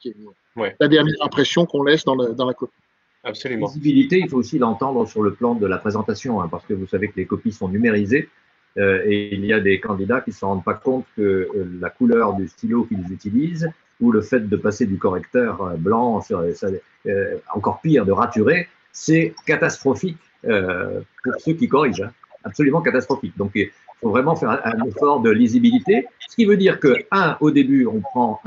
qui est la dernière impression qu'on laisse dans la copie. Absolument. La visibilité, il faut aussi l'entendre sur le plan de la présentation, parce que vous savez que les copies sont numérisées et il y a des candidats qui ne se rendent pas compte que la couleur du stylo qu'ils utilisent ou le fait de passer du correcteur blanc sur encore pire, de raturer, c'est catastrophique pour ceux qui corrigent, absolument catastrophique. Donc, il faut vraiment faire un effort de lisibilité, ce qui veut dire que, au début, on prend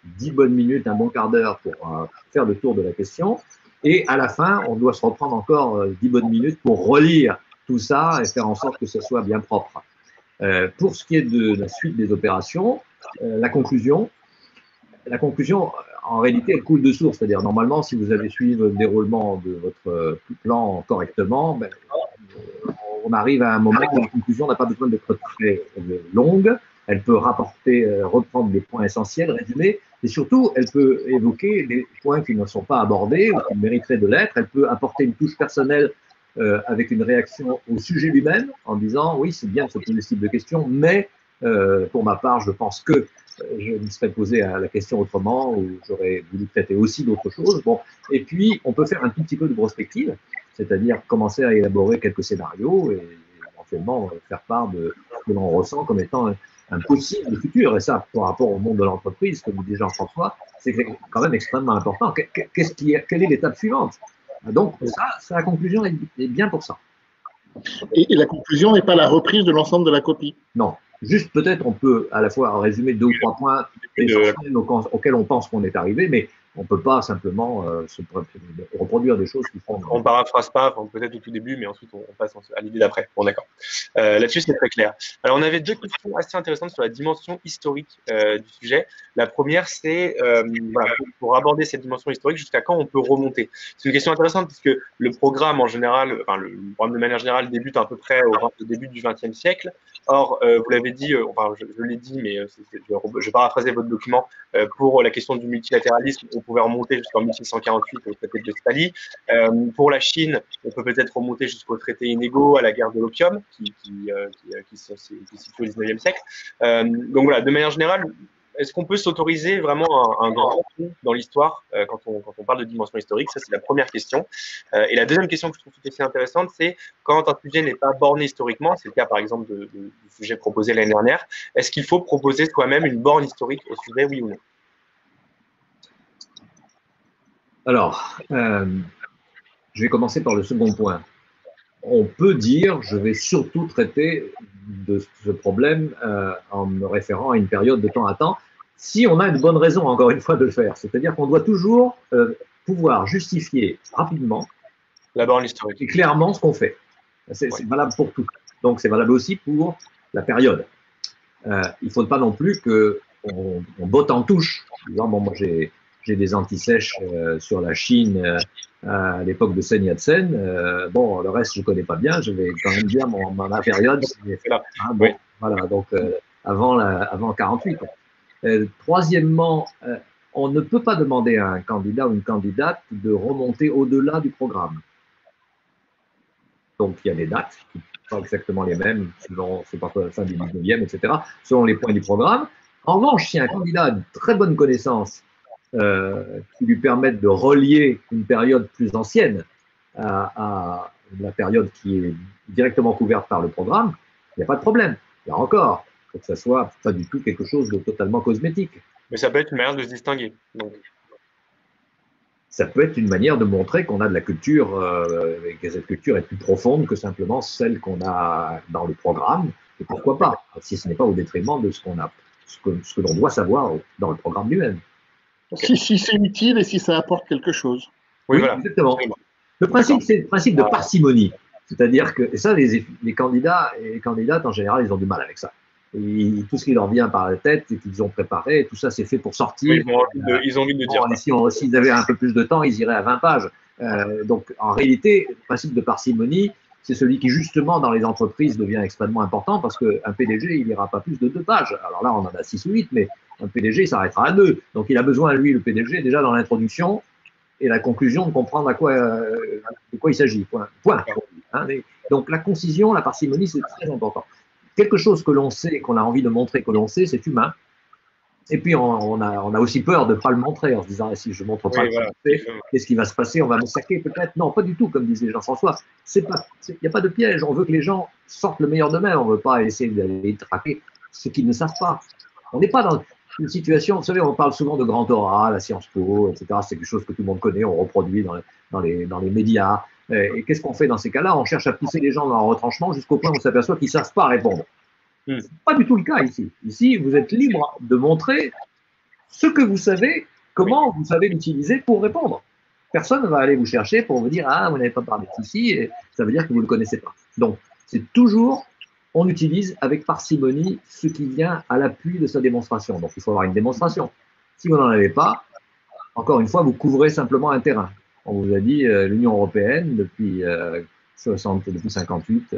10 bonnes minutes, un bon quart d'heure pour faire le tour de la question, et à la fin, on doit se reprendre encore 10 bonnes minutes pour relire tout ça et faire en sorte que ce soit bien propre. Pour ce qui est de la suite des opérations, la conclusion, en réalité, elle coule de source. C'est-à-dire, normalement, si vous avez suivi le déroulement de votre plan correctement, on arrive à un moment où la conclusion n'a pas besoin d'être très longue. Elle peut reprendre des points essentiels, résumer, et surtout, elle peut évoquer des points qui ne sont pas abordés ou qui mériteraient de l'être. Elle peut apporter une touche personnelle avec une réaction au sujet lui-même, en disant, oui, c'est bien de se poser ce type de questions, mais pour ma part, je pense que je me serais posé la question autrement ou j'aurais voulu traiter aussi d'autres choses. Bon. Et puis, on peut faire un tout petit peu de prospective, c'est-à-dire commencer à élaborer quelques scénarios et éventuellement faire part de ce que l'on ressent comme étant un possible futur. Et ça, par rapport au monde de l'entreprise, comme dit Jean-François, c'est quand même extrêmement important. Quelle est l'étape suivante? Donc, ça, la conclusion est bien pour ça. Et la conclusion n'est pas la reprise de l'ensemble de la copie. Non. Juste peut-être on peut à la fois résumer 2 ou 3 points essentiels auxquels on pense qu'on est arrivé, mais on ne peut pas simplement reproduire des choses qui font… On ne paraphrase pas, peut-être au tout début, mais ensuite on passe à l'idée d'après. Bon, d'accord. Là-dessus, c'est très clair. Alors, on avait 2 questions assez intéressantes sur la dimension historique du sujet. La première, c'est pour aborder cette dimension historique, jusqu'à quand on peut remonter? C'est une question intéressante puisque le programme en général, le programme de manière générale débute à peu près au début du XXe siècle. Or, vous l'avez dit, je l'ai dit, mais je vais paraphraser votre document, pour la question du multilatéralisme, on pouvait remonter jusqu'en 1648 au traité de Westphalie. Pour la Chine, on peut peut-être remonter jusqu'au traité inégaux, à la guerre de l'opium, qui se situe au XIXe siècle. Donc voilà, de manière générale, est-ce qu'on peut s'autoriser vraiment un grand coup dans l'histoire quand on parle de dimension historique? Ça, c'est la première question. Et la deuxième question que je trouve tout aussi intéressante, c'est quand un sujet n'est pas borné historiquement, c'est le cas par exemple du sujet proposé l'année dernière, est-ce qu'il faut proposer soi-même une borne historique au sujet, oui ou non? Alors, je vais commencer par le second point. On peut dire, je vais surtout traiter de ce problème en me référant à une période de temps à temps, si on a une bonne raison, encore une fois, de le faire. C'est-à-dire qu'on doit toujours pouvoir justifier rapidement la borne historique et clairement ce qu'on fait. C'est valable pour tout. Donc, c'est valable aussi pour la période. Il ne faut pas non plus qu'on botte en touche. Disant, bon, moi, j'ai des anti-sèches sur la Chine à l'époque de Sun Yat-sen. Bon, le reste, je ne connais pas bien. Je vais quand même dire ma période. Bon, voilà, donc avant 48. Troisièmement, on ne peut pas demander à un candidat ou une candidate de remonter au-delà du programme. Donc, il y a des dates qui ne sont pas exactement les mêmes, selon, c'est parfois la fin du 19e, etc., selon les points du programme. En revanche, si un candidat a de très bonnes connaissances qui lui permettent de relier une période plus ancienne à la période qui est directement couverte par le programme, il n'y a pas de problème. Là encore, il faut que ça soit pas du tout quelque chose de totalement cosmétique. Mais ça peut être une manière de se distinguer. Donc. Ça peut être une manière de montrer qu'on a de la culture, et que cette culture est plus profonde que simplement celle qu'on a dans le programme. Et pourquoi pas, si ce n'est pas au détriment de ce qu'on a, ce que l'on doit savoir dans le programme lui-même. Si c'est utile et si ça apporte quelque chose. Oui, voilà. Exactement. Le principe, c'est le principe de parcimonie. C'est-à-dire que, et ça, les candidats et les candidates, en général, ils ont du mal avec ça. tout ce qui leur vient par la tête et qu'ils ont préparé, tout ça c'est fait pour sortir. Oui, ils ont envie de dire. S'ils avaient un peu plus de temps, ils iraient à 20 pages. Donc en réalité, le principe de parcimonie, c'est celui qui justement dans les entreprises devient extrêmement important parce qu'un PDG, il n'ira pas plus de 2 pages. Alors là, on en a 6 ou 8, mais un PDG, il s'arrêtera à 2. Donc il a besoin, lui, le PDG, déjà dans l'introduction et la conclusion, de comprendre de quoi il s'agit. Point. Hein, donc la concision, la parcimonie, c'est très important. Quelque chose que l'on sait, qu'on a envie de montrer que l'on sait, c'est humain. Et puis, on a aussi peur de ne pas le montrer en se disant, si je ne montre pas ce que je fais, qu'est-ce qui va se passer? On va me saquer peut-être? Non, pas du tout, comme disait Jean-François. Il n'y a pas de piège. On veut que les gens sortent le meilleur d'eux-mêmes. On ne veut pas essayer d'aller traquer ce qu'ils ne savent pas. On n'est pas dans une situation, vous savez, on parle souvent de grand oral, la Sciences Po, etc. C'est quelque chose que tout le monde connaît, on reproduit dans les médias. Et qu'est-ce qu'on fait dans ces cas-là? On cherche à pousser les gens dans un retranchement jusqu'au point où on s'aperçoit qu'ils ne savent pas répondre. Ce n'est pas du tout le cas ici. Ici, vous êtes libre de montrer ce que vous savez, comment vous savez l'utiliser pour répondre. Personne ne va aller vous chercher pour vous dire « Ah, vous n'avez pas parlé de ceci », et ça veut dire que vous ne le connaissez pas. Donc, c'est toujours, on utilise avec parcimonie ce qui vient à l'appui de sa démonstration. Donc, il faut avoir une démonstration. Si vous n'en avez pas, encore une fois, vous couvrez simplement un terrain. On vous a dit l'Union européenne, depuis 58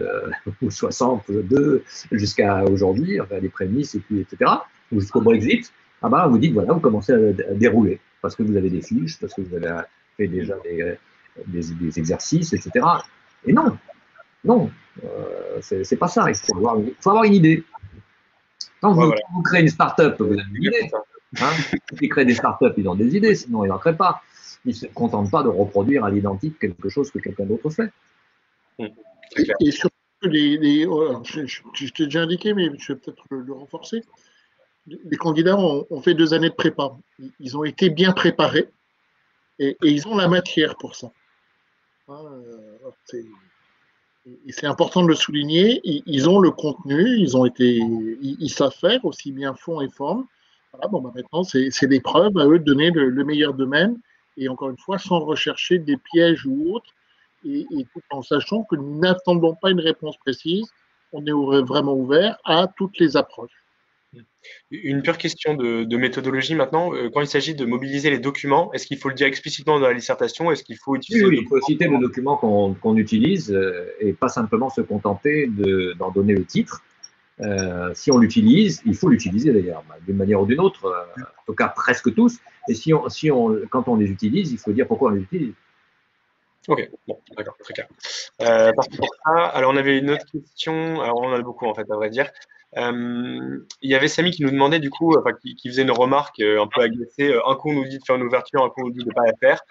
ou 62 jusqu'à aujourd'hui, enfin les prémices, et puis, etc., ou jusqu'au Brexit, ah ben, vous dites, voilà, vous commencez à dérouler, parce que vous avez des fiches, parce que vous avez fait déjà des exercices, etc. Et non, c'est pas ça. Il faut avoir une idée. Quand vous créez une start-up, vous avez une idée. Hein, ceux qui créent des start-up, ils ont des idées, sinon ils n'en créent pas. Ils ne se contentent pas de reproduire à l'identique quelque chose que quelqu'un d'autre fait. Et surtout, je t'ai déjà indiqué, mais je vais peut-être le renforcer. Les candidats ont fait 2 années de prépa. Ils ont été bien préparés et ils ont la matière pour ça. Et c'est important de le souligner. Ils ont le contenu, ils savent faire aussi bien fond et forme. Voilà, bon, maintenant, c'est l'épreuve à eux de donner le meilleur d'eux-mêmes et encore une fois, sans rechercher des pièges ou autres. Et tout en sachant que nous n'attendons pas une réponse précise, on est vraiment ouvert à toutes les approches. Une pure question de méthodologie maintenant. Quand il s'agit de mobiliser les documents, est-ce qu'il faut le dire explicitement dans la dissertation? Est-ce qu'il faut utiliser Oui, il faut citer le document qu'on utilise et pas simplement se contenter d'en donner le titre. Si on l'utilise, il faut l'utiliser d'ailleurs, d'une manière ou d'une autre, en tout cas presque tous. Et quand on les utilise, il faut dire pourquoi on les utilise. Ok, bon, d'accord, très clair. Parce que pour ça, alors on avait une autre question, alors on en a beaucoup en fait, à vrai dire. Il y avait Samy qui nous demandait du coup, enfin qui faisait une remarque un peu agacée. Un coup on nous dit de faire une ouverture, un coup on nous dit de ne pas la faire.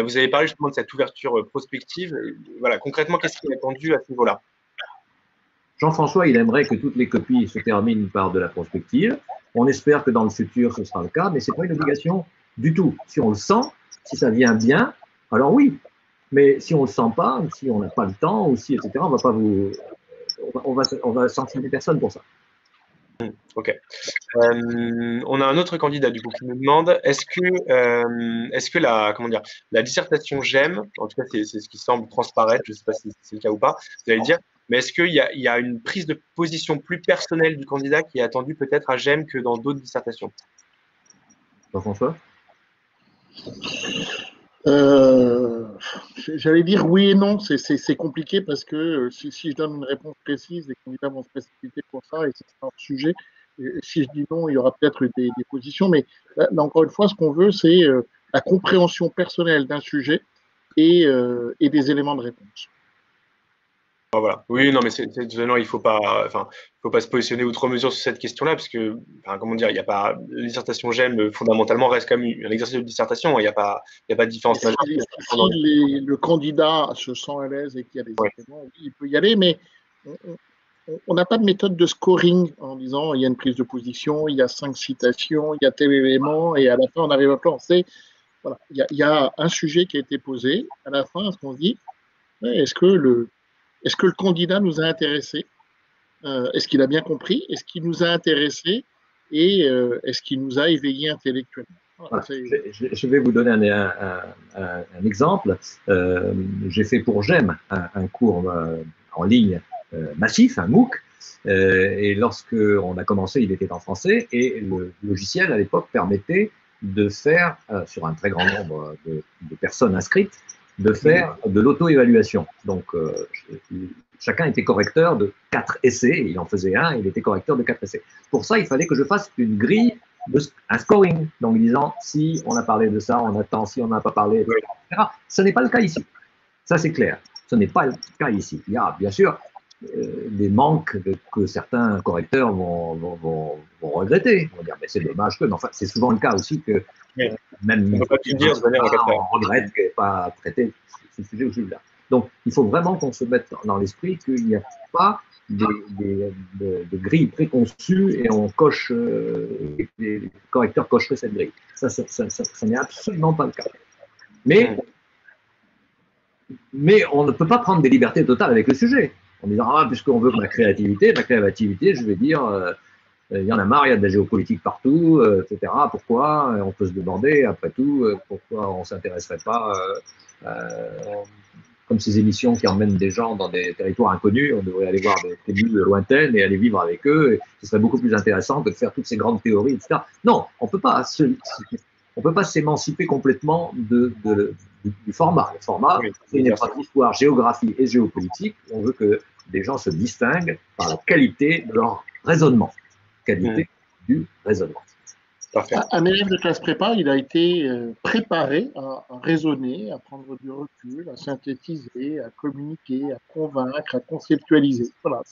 Vous avez parlé justement de cette ouverture prospective. Voilà, concrètement, qu'est-ce qui est attendu à ce niveau-là? Jean-François, il aimerait que toutes les copies se terminent par de la prospective. On espère que dans le futur, ce sera le cas, mais ce n'est pas une obligation du tout. Si on le sent, si ça vient bien, alors oui. Mais si on ne le sent pas, ou si on n'a pas le temps, ou si, etc., on va sanctionner personne pour ça. Ok. On a un autre candidat du coup qui nous demande est-ce que la dissertation GEM, en tout cas c'est ce qui semble transparaître, je ne sais pas si c'est le cas ou pas, vous allez le dire, mais est-ce qu'il y a une prise de position plus personnelle du candidat qui est attendue peut-être à GEM que dans d'autres dissertations? Jean-François? J'allais dire oui et non, c'est compliqué parce que si je donne une réponse précise, les candidats vont se précipiter pour ça et c'est un sujet. Et si je dis non, il y aura peut-être des positions, mais là, encore une fois, ce qu'on veut, c'est la compréhension personnelle d'un sujet et des éléments de réponse. Voilà. Oui, non, mais il faut pas se positionner outre mesure sur cette question-là, parce que, comment dire, il y a pas, la dissertation GEM fondamentalement reste quand même un exercice de dissertation. Il n'y a pas de différence majeure. Si le candidat se sent à l'aise et qu'il y a des éléments, il peut y aller, mais on n'a pas de méthode de scoring en disant il y a une prise de position, il y a 5 citations, il y a tel élément, et à la fin on arrive à plancer. Voilà. Il y a un sujet qui a été posé. À la fin, on se dit est-ce que le candidat nous a intéressés? Est-ce qu'il a bien compris? Est-ce qu'il nous a intéressés? Et est-ce qu'il nous a éveillés intellectuellement? Voilà. Je vais vous donner un exemple. J'ai fait pour GEM un cours en ligne massif, un MOOC, Et lorsque on a commencé, il était en français et le logiciel à l'époque permettait de faire, sur un très grand nombre de personnes inscrites, de faire de l'auto-évaluation. Donc, chacun était correcteur de 4 essais, il en faisait un, il était correcteur de 4 essais. Pour ça, il fallait que je fasse une grille, un scoring, donc disant si on a parlé de ça, on attend, si on n'a pas parlé, etc. Ce n'est pas le cas ici. Ça, c'est clair. Ce n'est pas le cas ici. Il y a bien sûr des manques que certains correcteurs vont regretter. Ils vont dire, mais c'est dommage que. Mais enfin, c'est souvent le cas aussi que même on peut pas tout dire de manière on regrette qu'il n'ait pas traité ce sujet ou celui-là. Donc, il faut vraiment qu'on se mette dans l'esprit qu'il n'y a pas de grille préconçue et on coche, les correcteurs cocheraient cette grille. Ça n'est absolument pas le cas. Mais on ne peut pas prendre des libertés totales avec le sujet. En disant, ah, puisqu'on veut ma créativité, je vais dire, il y en a marre, il y a de la géopolitique partout, etc. Pourquoi? On peut se demander, après tout, pourquoi on ne s'intéresserait pas, comme ces émissions qui emmènent des gens dans des territoires inconnus, on devrait aller voir des tribus lointaines et aller vivre avec eux, et ce serait beaucoup plus intéressant que de faire toutes ces grandes théories, etc. Non, on ne peut pas s'émanciper complètement du format. Le format, c'est une épreuve d'histoire, géographie et géopolitique. On veut que des gens se distinguent par la qualité de leur raisonnement. Qualité du raisonnement. Un élève de classe prépa, il a été préparé à raisonner, à prendre du recul, à synthétiser, à communiquer, à convaincre, à conceptualiser. Voilà,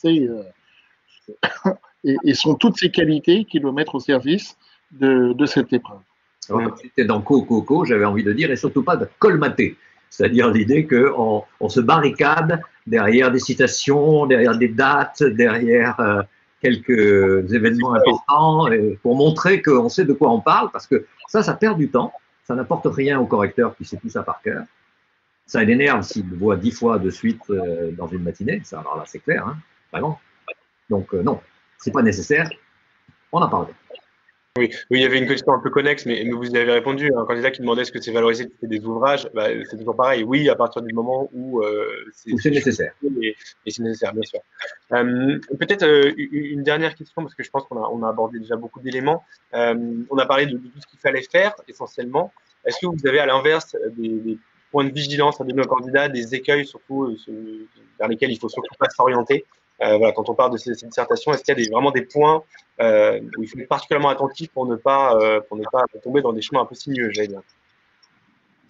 et sont toutes ces qualités qu'il doit mettre au service de cette épreuve. Alors, quand j'étais dans Coco, j'avais envie de dire, et surtout pas de colmater. C'est-à-dire l'idée qu'on se barricade derrière des citations, derrière des dates, derrière quelques événements importants, pour montrer qu'on sait de quoi on parle, parce que ça perd du temps, ça n'apporte rien au correcteur qui sait tout ça par cœur. Ça l'énerve s'il le voit 10 fois de suite dans une matinée, ça, alors là c'est clair, hein, vraiment. Donc non, c'est pas nécessaire, on en parle. Oui, il y avait une question un peu connexe, mais vous y avez répondu. Un candidat qui demandait ce que c'est valorisé des ouvrages, c'est toujours pareil. Oui, à partir du moment où c'est nécessaire. Et c'est nécessaire, bien sûr. Peut-être une dernière question, parce que je pense qu'on a abordé déjà beaucoup d'éléments. On a parlé de tout ce qu'il fallait faire, essentiellement. Est-ce que vous avez, à l'inverse, des points de vigilance à donner aux candidats, des écueils, surtout, vers lesquels il faut surtout pas s'orienter? Voilà, quand on parle de ces dissertations, est-ce qu'il y a vraiment des points où il faut être particulièrement attentif pour ne pas tomber dans des chemins un peu sinueux, j'allais dire?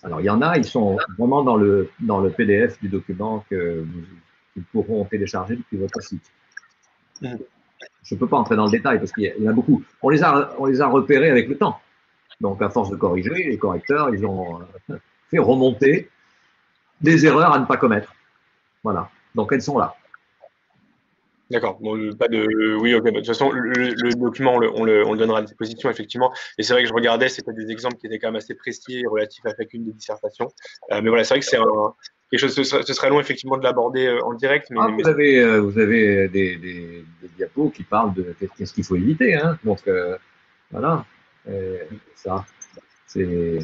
Alors, il y en a, ils sont vraiment dans le PDF du document qu'ils pourront télécharger depuis votre site. Je ne peux pas entrer dans le détail parce qu'il y en a beaucoup. On les a repérés avec le temps. Donc, à force de corriger, les correcteurs, ils ont fait remonter des erreurs à ne pas commettre. Voilà. Donc, elles sont là. D'accord. Bon, pas de. Oui, ok. De toute façon, le document, on le donnera à disposition, effectivement. Et c'est vrai que je regardais, c'était des exemples qui étaient quand même assez précis et relatifs à chacune des dissertations. Mais voilà, c'est vrai que c'est quelque chose. Ce serait long, effectivement, de l'aborder en direct. Mais, vous avez des diapos qui parlent de qu'est-ce qu'il faut éviter. Hein. Donc, voilà. Ça, c'est.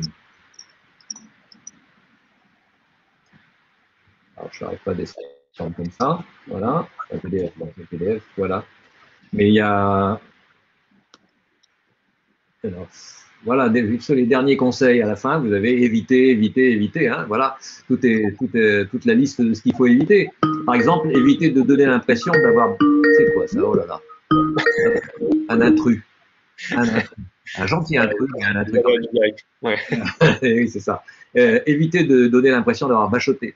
Alors, je n'arrive pas à descendre comme ça. Voilà. Un PDF, donc le PDF, voilà. Mais il y a. Alors, voilà, sur les derniers conseils à la fin, vous avez éviter. Hein, voilà, toute la liste de ce qu'il faut éviter. Par exemple, éviter de donner l'impression d'avoir. C'est quoi ça? Oh là là. Un intrus. Un gentil intrus, mais un intrus. Ouais. Oui, c'est ça. Éviter de donner l'impression d'avoir bachoté.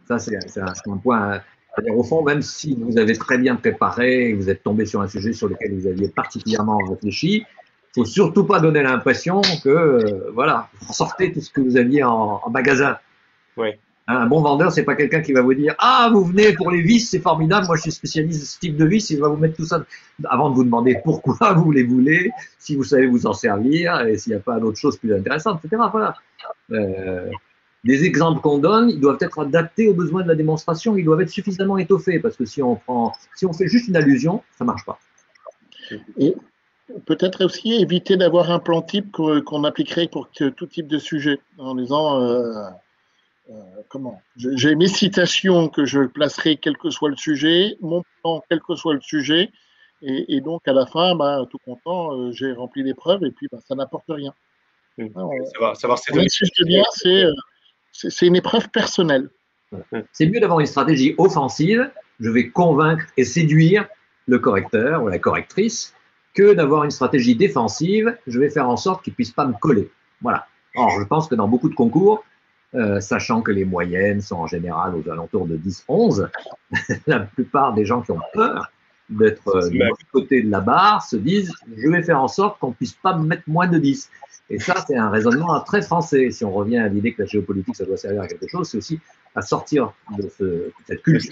Ça, c'est un point. C'est-à-dire, au fond, même si vous avez très bien préparé, vous êtes tombé sur un sujet sur lequel vous aviez particulièrement réfléchi, il ne faut surtout pas donner l'impression que, voilà, vous sortez tout ce que vous aviez en magasin. Ouais. Un bon vendeur, c'est pas quelqu'un qui va vous dire « Ah, vous venez pour les vis, c'est formidable, moi je suis spécialiste de ce type de vis, il va vous mettre tout ça. » Avant de vous demander pourquoi vous les voulez, si vous savez vous en servir, et s'il n'y a pas d'autres choses plus intéressantes, etc. Voilà. Les exemples qu'on donne, ils doivent être adaptés aux besoins de la démonstration, ils doivent être suffisamment étoffés, parce que si on fait juste une allusion, ça ne marche pas. Et peut-être aussi éviter d'avoir un plan type qu'on appliquerait pour tout type de sujet, en disant J'ai mes citations que je placerai quel que soit le sujet, mon plan quel que soit le sujet, et donc à la fin, tout content, j'ai rempli l'épreuve et puis ça n'apporte rien. Savoir on insiste bien, c'est une épreuve personnelle. C'est mieux d'avoir une stratégie offensive, je vais convaincre et séduire le correcteur ou la correctrice, que d'avoir une stratégie défensive, je vais faire en sorte qu'il ne puisse pas me coller. Voilà. Or, je pense que dans beaucoup de concours, sachant que les moyennes sont en général aux alentours de 10-11, la plupart des gens qui ont peur d'être du mauvais côté de la barre se disent « je vais faire en sorte qu'on ne puisse pas me mettre moins de 10 ». Et ça, c'est un raisonnement très français. Si on revient à l'idée que la géopolitique, ça doit servir à quelque chose, c'est aussi à sortir de cette culture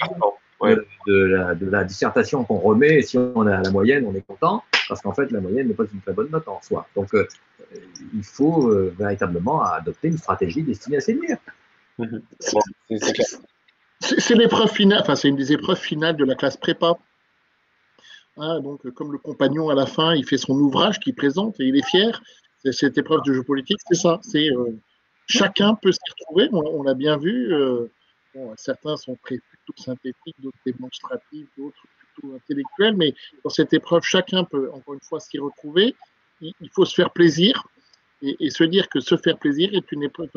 de la dissertation qu'on remet. Et si on a la moyenne, on est content, parce qu'en fait, la moyenne n'est pas une très bonne note en soi. Donc, il faut véritablement adopter une stratégie destinée à séduire. C'est l'épreuve finale, enfin, c'est une des épreuves finales de la classe prépa. Donc, comme le compagnon à la fin, il fait son ouvrage qu'il présente et il est fier. Cette épreuve de jeu politique, c'est ça. Chacun peut s'y retrouver. On l'a bien vu. Certains sont plutôt synthétiques, d'autres démonstratifs, d'autres plutôt intellectuels. Mais dans cette épreuve, chacun peut, encore une fois, s'y retrouver. Il faut se faire plaisir et se dire que se faire plaisir est une épreuve,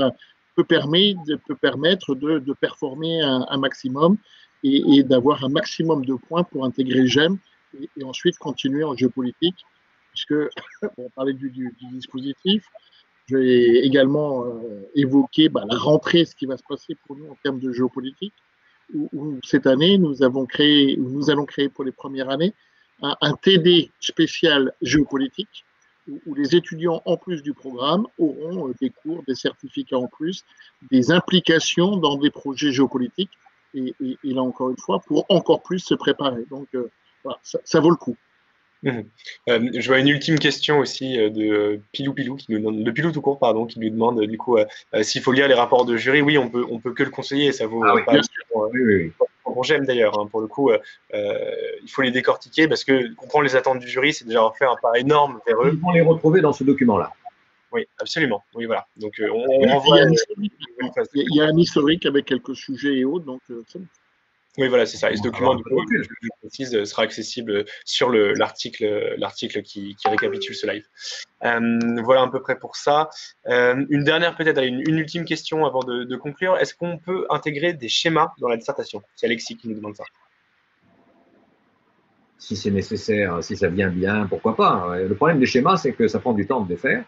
peut permettre de performer un maximum et d'avoir un maximum de points pour intégrer le GEM et ensuite continuer en géopolitique. Puisque on parlait du dispositif, je vais également évoquer la rentrée, ce qui va se passer pour nous en termes de géopolitique, où cette année, nous allons créer pour les premières années un TD spécial géopolitique, où les étudiants, en plus du programme, auront des cours, des certificats en plus, des implications dans des projets géopolitiques, et là encore une fois, pour encore plus se préparer. Donc, voilà, ça vaut le coup. Je vois une ultime question aussi de Pilou qui nous demande, de Pilou tout court, pardon, qui nous demande du coup s'il faut lire les rapports de jury. Oui, on peut que le conseiller, et ça vaut oui, pas bien sûr. Oui. Pour j'aime d'ailleurs, pour le coup, il faut les décortiquer parce que comprendre les attentes du jury, c'est déjà faire un pas énorme vers eux. Ils vont les retrouver dans ce document-là. Oui, absolument. Oui, voilà. Donc il y a un historique avec quelques sujets et autres, donc c'est bon. Oui, voilà, c'est ça. Et ce document, du coup, je précise, sera accessible sur l'article qui récapitule ce live. Voilà à peu près pour ça. Une dernière, peut-être, une ultime question avant de conclure. Est-ce qu'on peut intégrer des schémas dans la dissertation? C'est Alexis qui nous demande ça. Si c'est nécessaire, si ça vient bien, pourquoi pas. Le problème des schémas, c'est que ça prend du temps de les faire.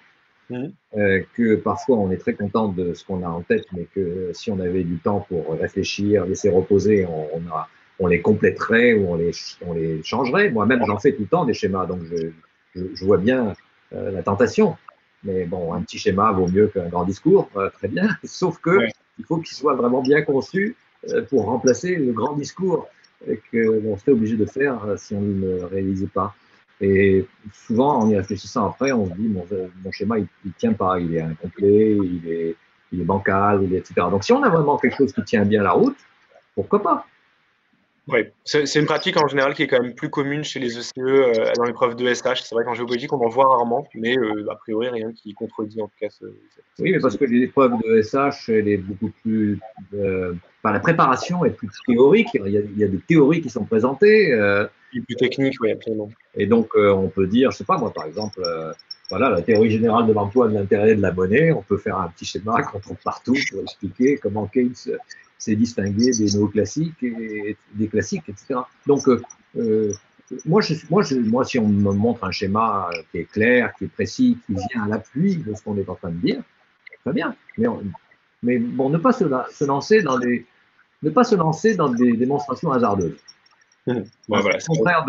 Que parfois on est très content de ce qu'on a en tête, mais que si on avait du temps pour réfléchir, laisser reposer, on les compléterait ou on les changerait. Moi-même, j'en fais tout le temps des schémas, donc je vois bien la tentation. Mais bon, un petit schéma vaut mieux qu'un grand discours, très bien, sauf que il faut qu'il soit vraiment bien conçu pour remplacer le grand discours qu'on serait obligé de faire si on ne le réalisait pas. Et souvent, en y réfléchissant après, on se dit mon schéma, il tient pas, il est incomplet, il est bancal, etc. Donc, si on a vraiment quelque chose qui tient bien la route, pourquoi pas? Oui, c'est une pratique en général qui est quand même plus commune chez les ECE dans l'épreuve de SH. C'est vrai qu'en géopolitique, on en voit rarement, mais a priori, rien qui contredit en tout cas. Oui, mais parce que l'épreuve de SH, elle est beaucoup plus. La préparation est plus théorique. Il y a des théories qui sont présentées. Plus technique, oui, absolument. Et donc, on peut dire, je sais pas moi, par exemple, voilà, la théorie générale de l'emploi de l'intérêt de la monnaie, on peut faire un petit schéma qu'on trouve partout pour expliquer comment Keynes s'est distingué des néoclassiques et des classiques, etc. Donc, moi, si on me montre un schéma qui est clair, qui est précis, qui vient à l'appui de ce qu'on est en train de dire, très bien. Mais bon, ne pas se lancer dans des démonstrations hasardeuses. Voilà, au contraire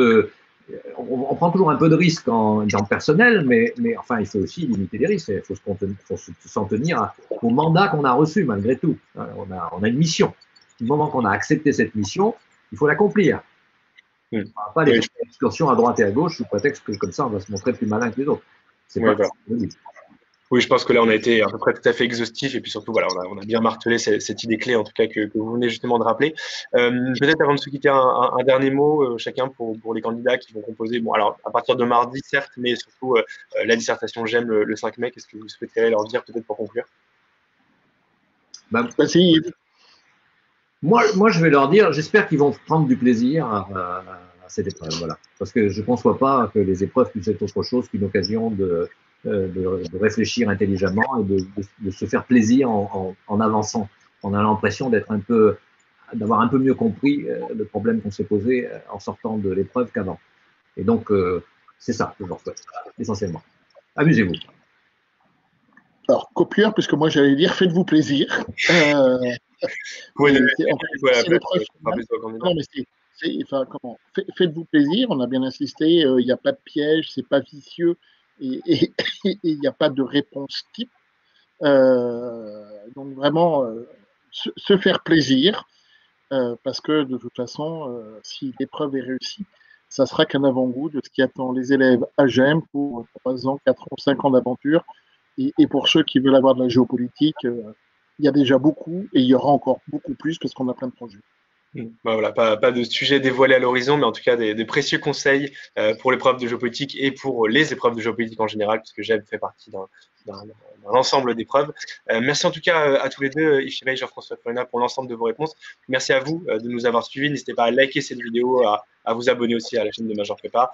on prend toujours un peu de risque dans le personnel, mais enfin, il faut aussi limiter les risques. Il faut s'en tenir au mandat qu'on a reçu, malgré tout. On a une mission. Du moment qu'on a accepté cette mission, il faut l'accomplir. On ne va pas aller faire une excursion à droite et à gauche sous prétexte que comme ça, on va se montrer plus malin que les autres. C'est pas le but. Oui, je pense que là, on a été à peu près tout à fait exhaustif et puis surtout, voilà, on a bien martelé cette idée clé, en tout cas, que vous venez justement de rappeler. Peut-être avant de se quitter, un dernier mot, chacun pour les candidats qui vont composer, bon, alors à partir de mardi, certes, mais surtout la dissertation GEM le 5 mai, qu'est-ce que vous souhaiteriez leur dire peut-être pour conclure? Ben, Vas-y. moi, je vais leur dire, j'espère qu'ils vont prendre du plaisir à cette épreuve. Voilà. Parce que je ne conçois pas que les épreuves puissent être autre chose qu'une occasion de réfléchir intelligemment et de se faire plaisir en avançant. On a l'impression d'avoir un peu mieux compris le problème qu'on s'est posé en sortant de l'épreuve qu'avant. Et donc, c'est ça que je leur souhaite, essentiellement. Amusez-vous. Alors, copieur, puisque moi j'allais dire faites-vous plaisir. Oui, c'est l'épreuve finale. Non, mais enfin, comment faites-vous plaisir, on a bien insisté, il n'y a pas de piège, c'est pas vicieux et il n'y a pas de réponse type. Donc vraiment, se faire plaisir, parce que de toute façon, si l'épreuve est réussie, ça sera qu'un avant-goût de ce qui attend les élèves à GEM pour 3 ans, 4 ans, 5 ans d'aventure. Et pour ceux qui veulent avoir de la géopolitique, il y a déjà beaucoup et il y aura encore beaucoup plus parce qu'on a plein de projets. Ben voilà, pas de sujet dévoilé à l'horizon, mais en tout cas des précieux conseils pour l'épreuve de géopolitique et pour les épreuves de géopolitique en général, puisque GEM fait partie d'un ensemble d'épreuves. Merci en tout cas à tous les deux, Yves Chevalier et Jean-François Florina, pour l'ensemble de vos réponses. Merci à vous de nous avoir suivis. N'hésitez pas à liker cette vidéo, à vous abonner aussi à la chaîne de Major Prépa.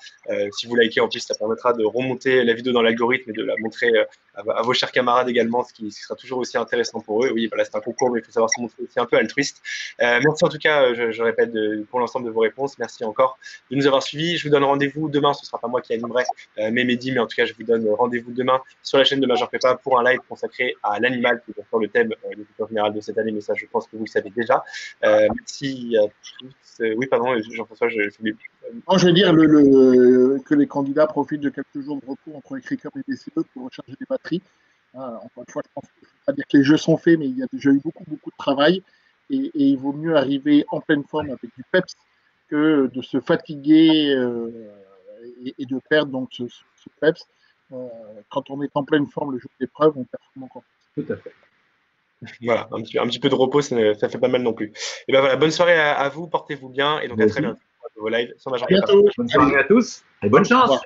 Si vous likez, en plus, ça permettra de remonter la vidéo dans l'algorithme et de la montrer à vos chers camarades également, ce qui sera toujours aussi intéressant pour eux. Oui, voilà, c'est un concours, mais il faut savoir se montrer aussi un peu altruiste. Merci en tout cas, je répète, pour l'ensemble de vos réponses. Merci encore de nous avoir suivis. Je vous donne rendez-vous demain. Ce ne sera pas moi qui animerai, mais Mehdi, mais en tout cas, je vous donne rendez-vous demain sur la chaîne de Major Prépa pour un live consacré à l'animal, qui est bien sûr le thème de culture générale de cette année, mais ça, je pense que vous le savez déjà. Merci à tous. Oui, pardon, Jean-François, je Non, je vais dire que les candidats profitent de quelques jours de repos entre Écricom et BCE pour recharger des batteries. Encore une fois, je pense qu'il ne faut pas dire que les jeux sont faits, mais il y a déjà eu beaucoup de travail et il vaut mieux arriver en pleine forme avec du PEPS que de se fatiguer et de perdre donc ce PEPS. Quand on est en pleine forme le jour d'épreuve, on performe encore plus. Tout à fait. Voilà, un petit peu de repos, ça fait pas mal non plus. Et ben voilà, bonne soirée à vous, portez-vous bien et donc à très bientôt pour vos lives sur Major Prépa. Bonne soirée à tous et bonne chance.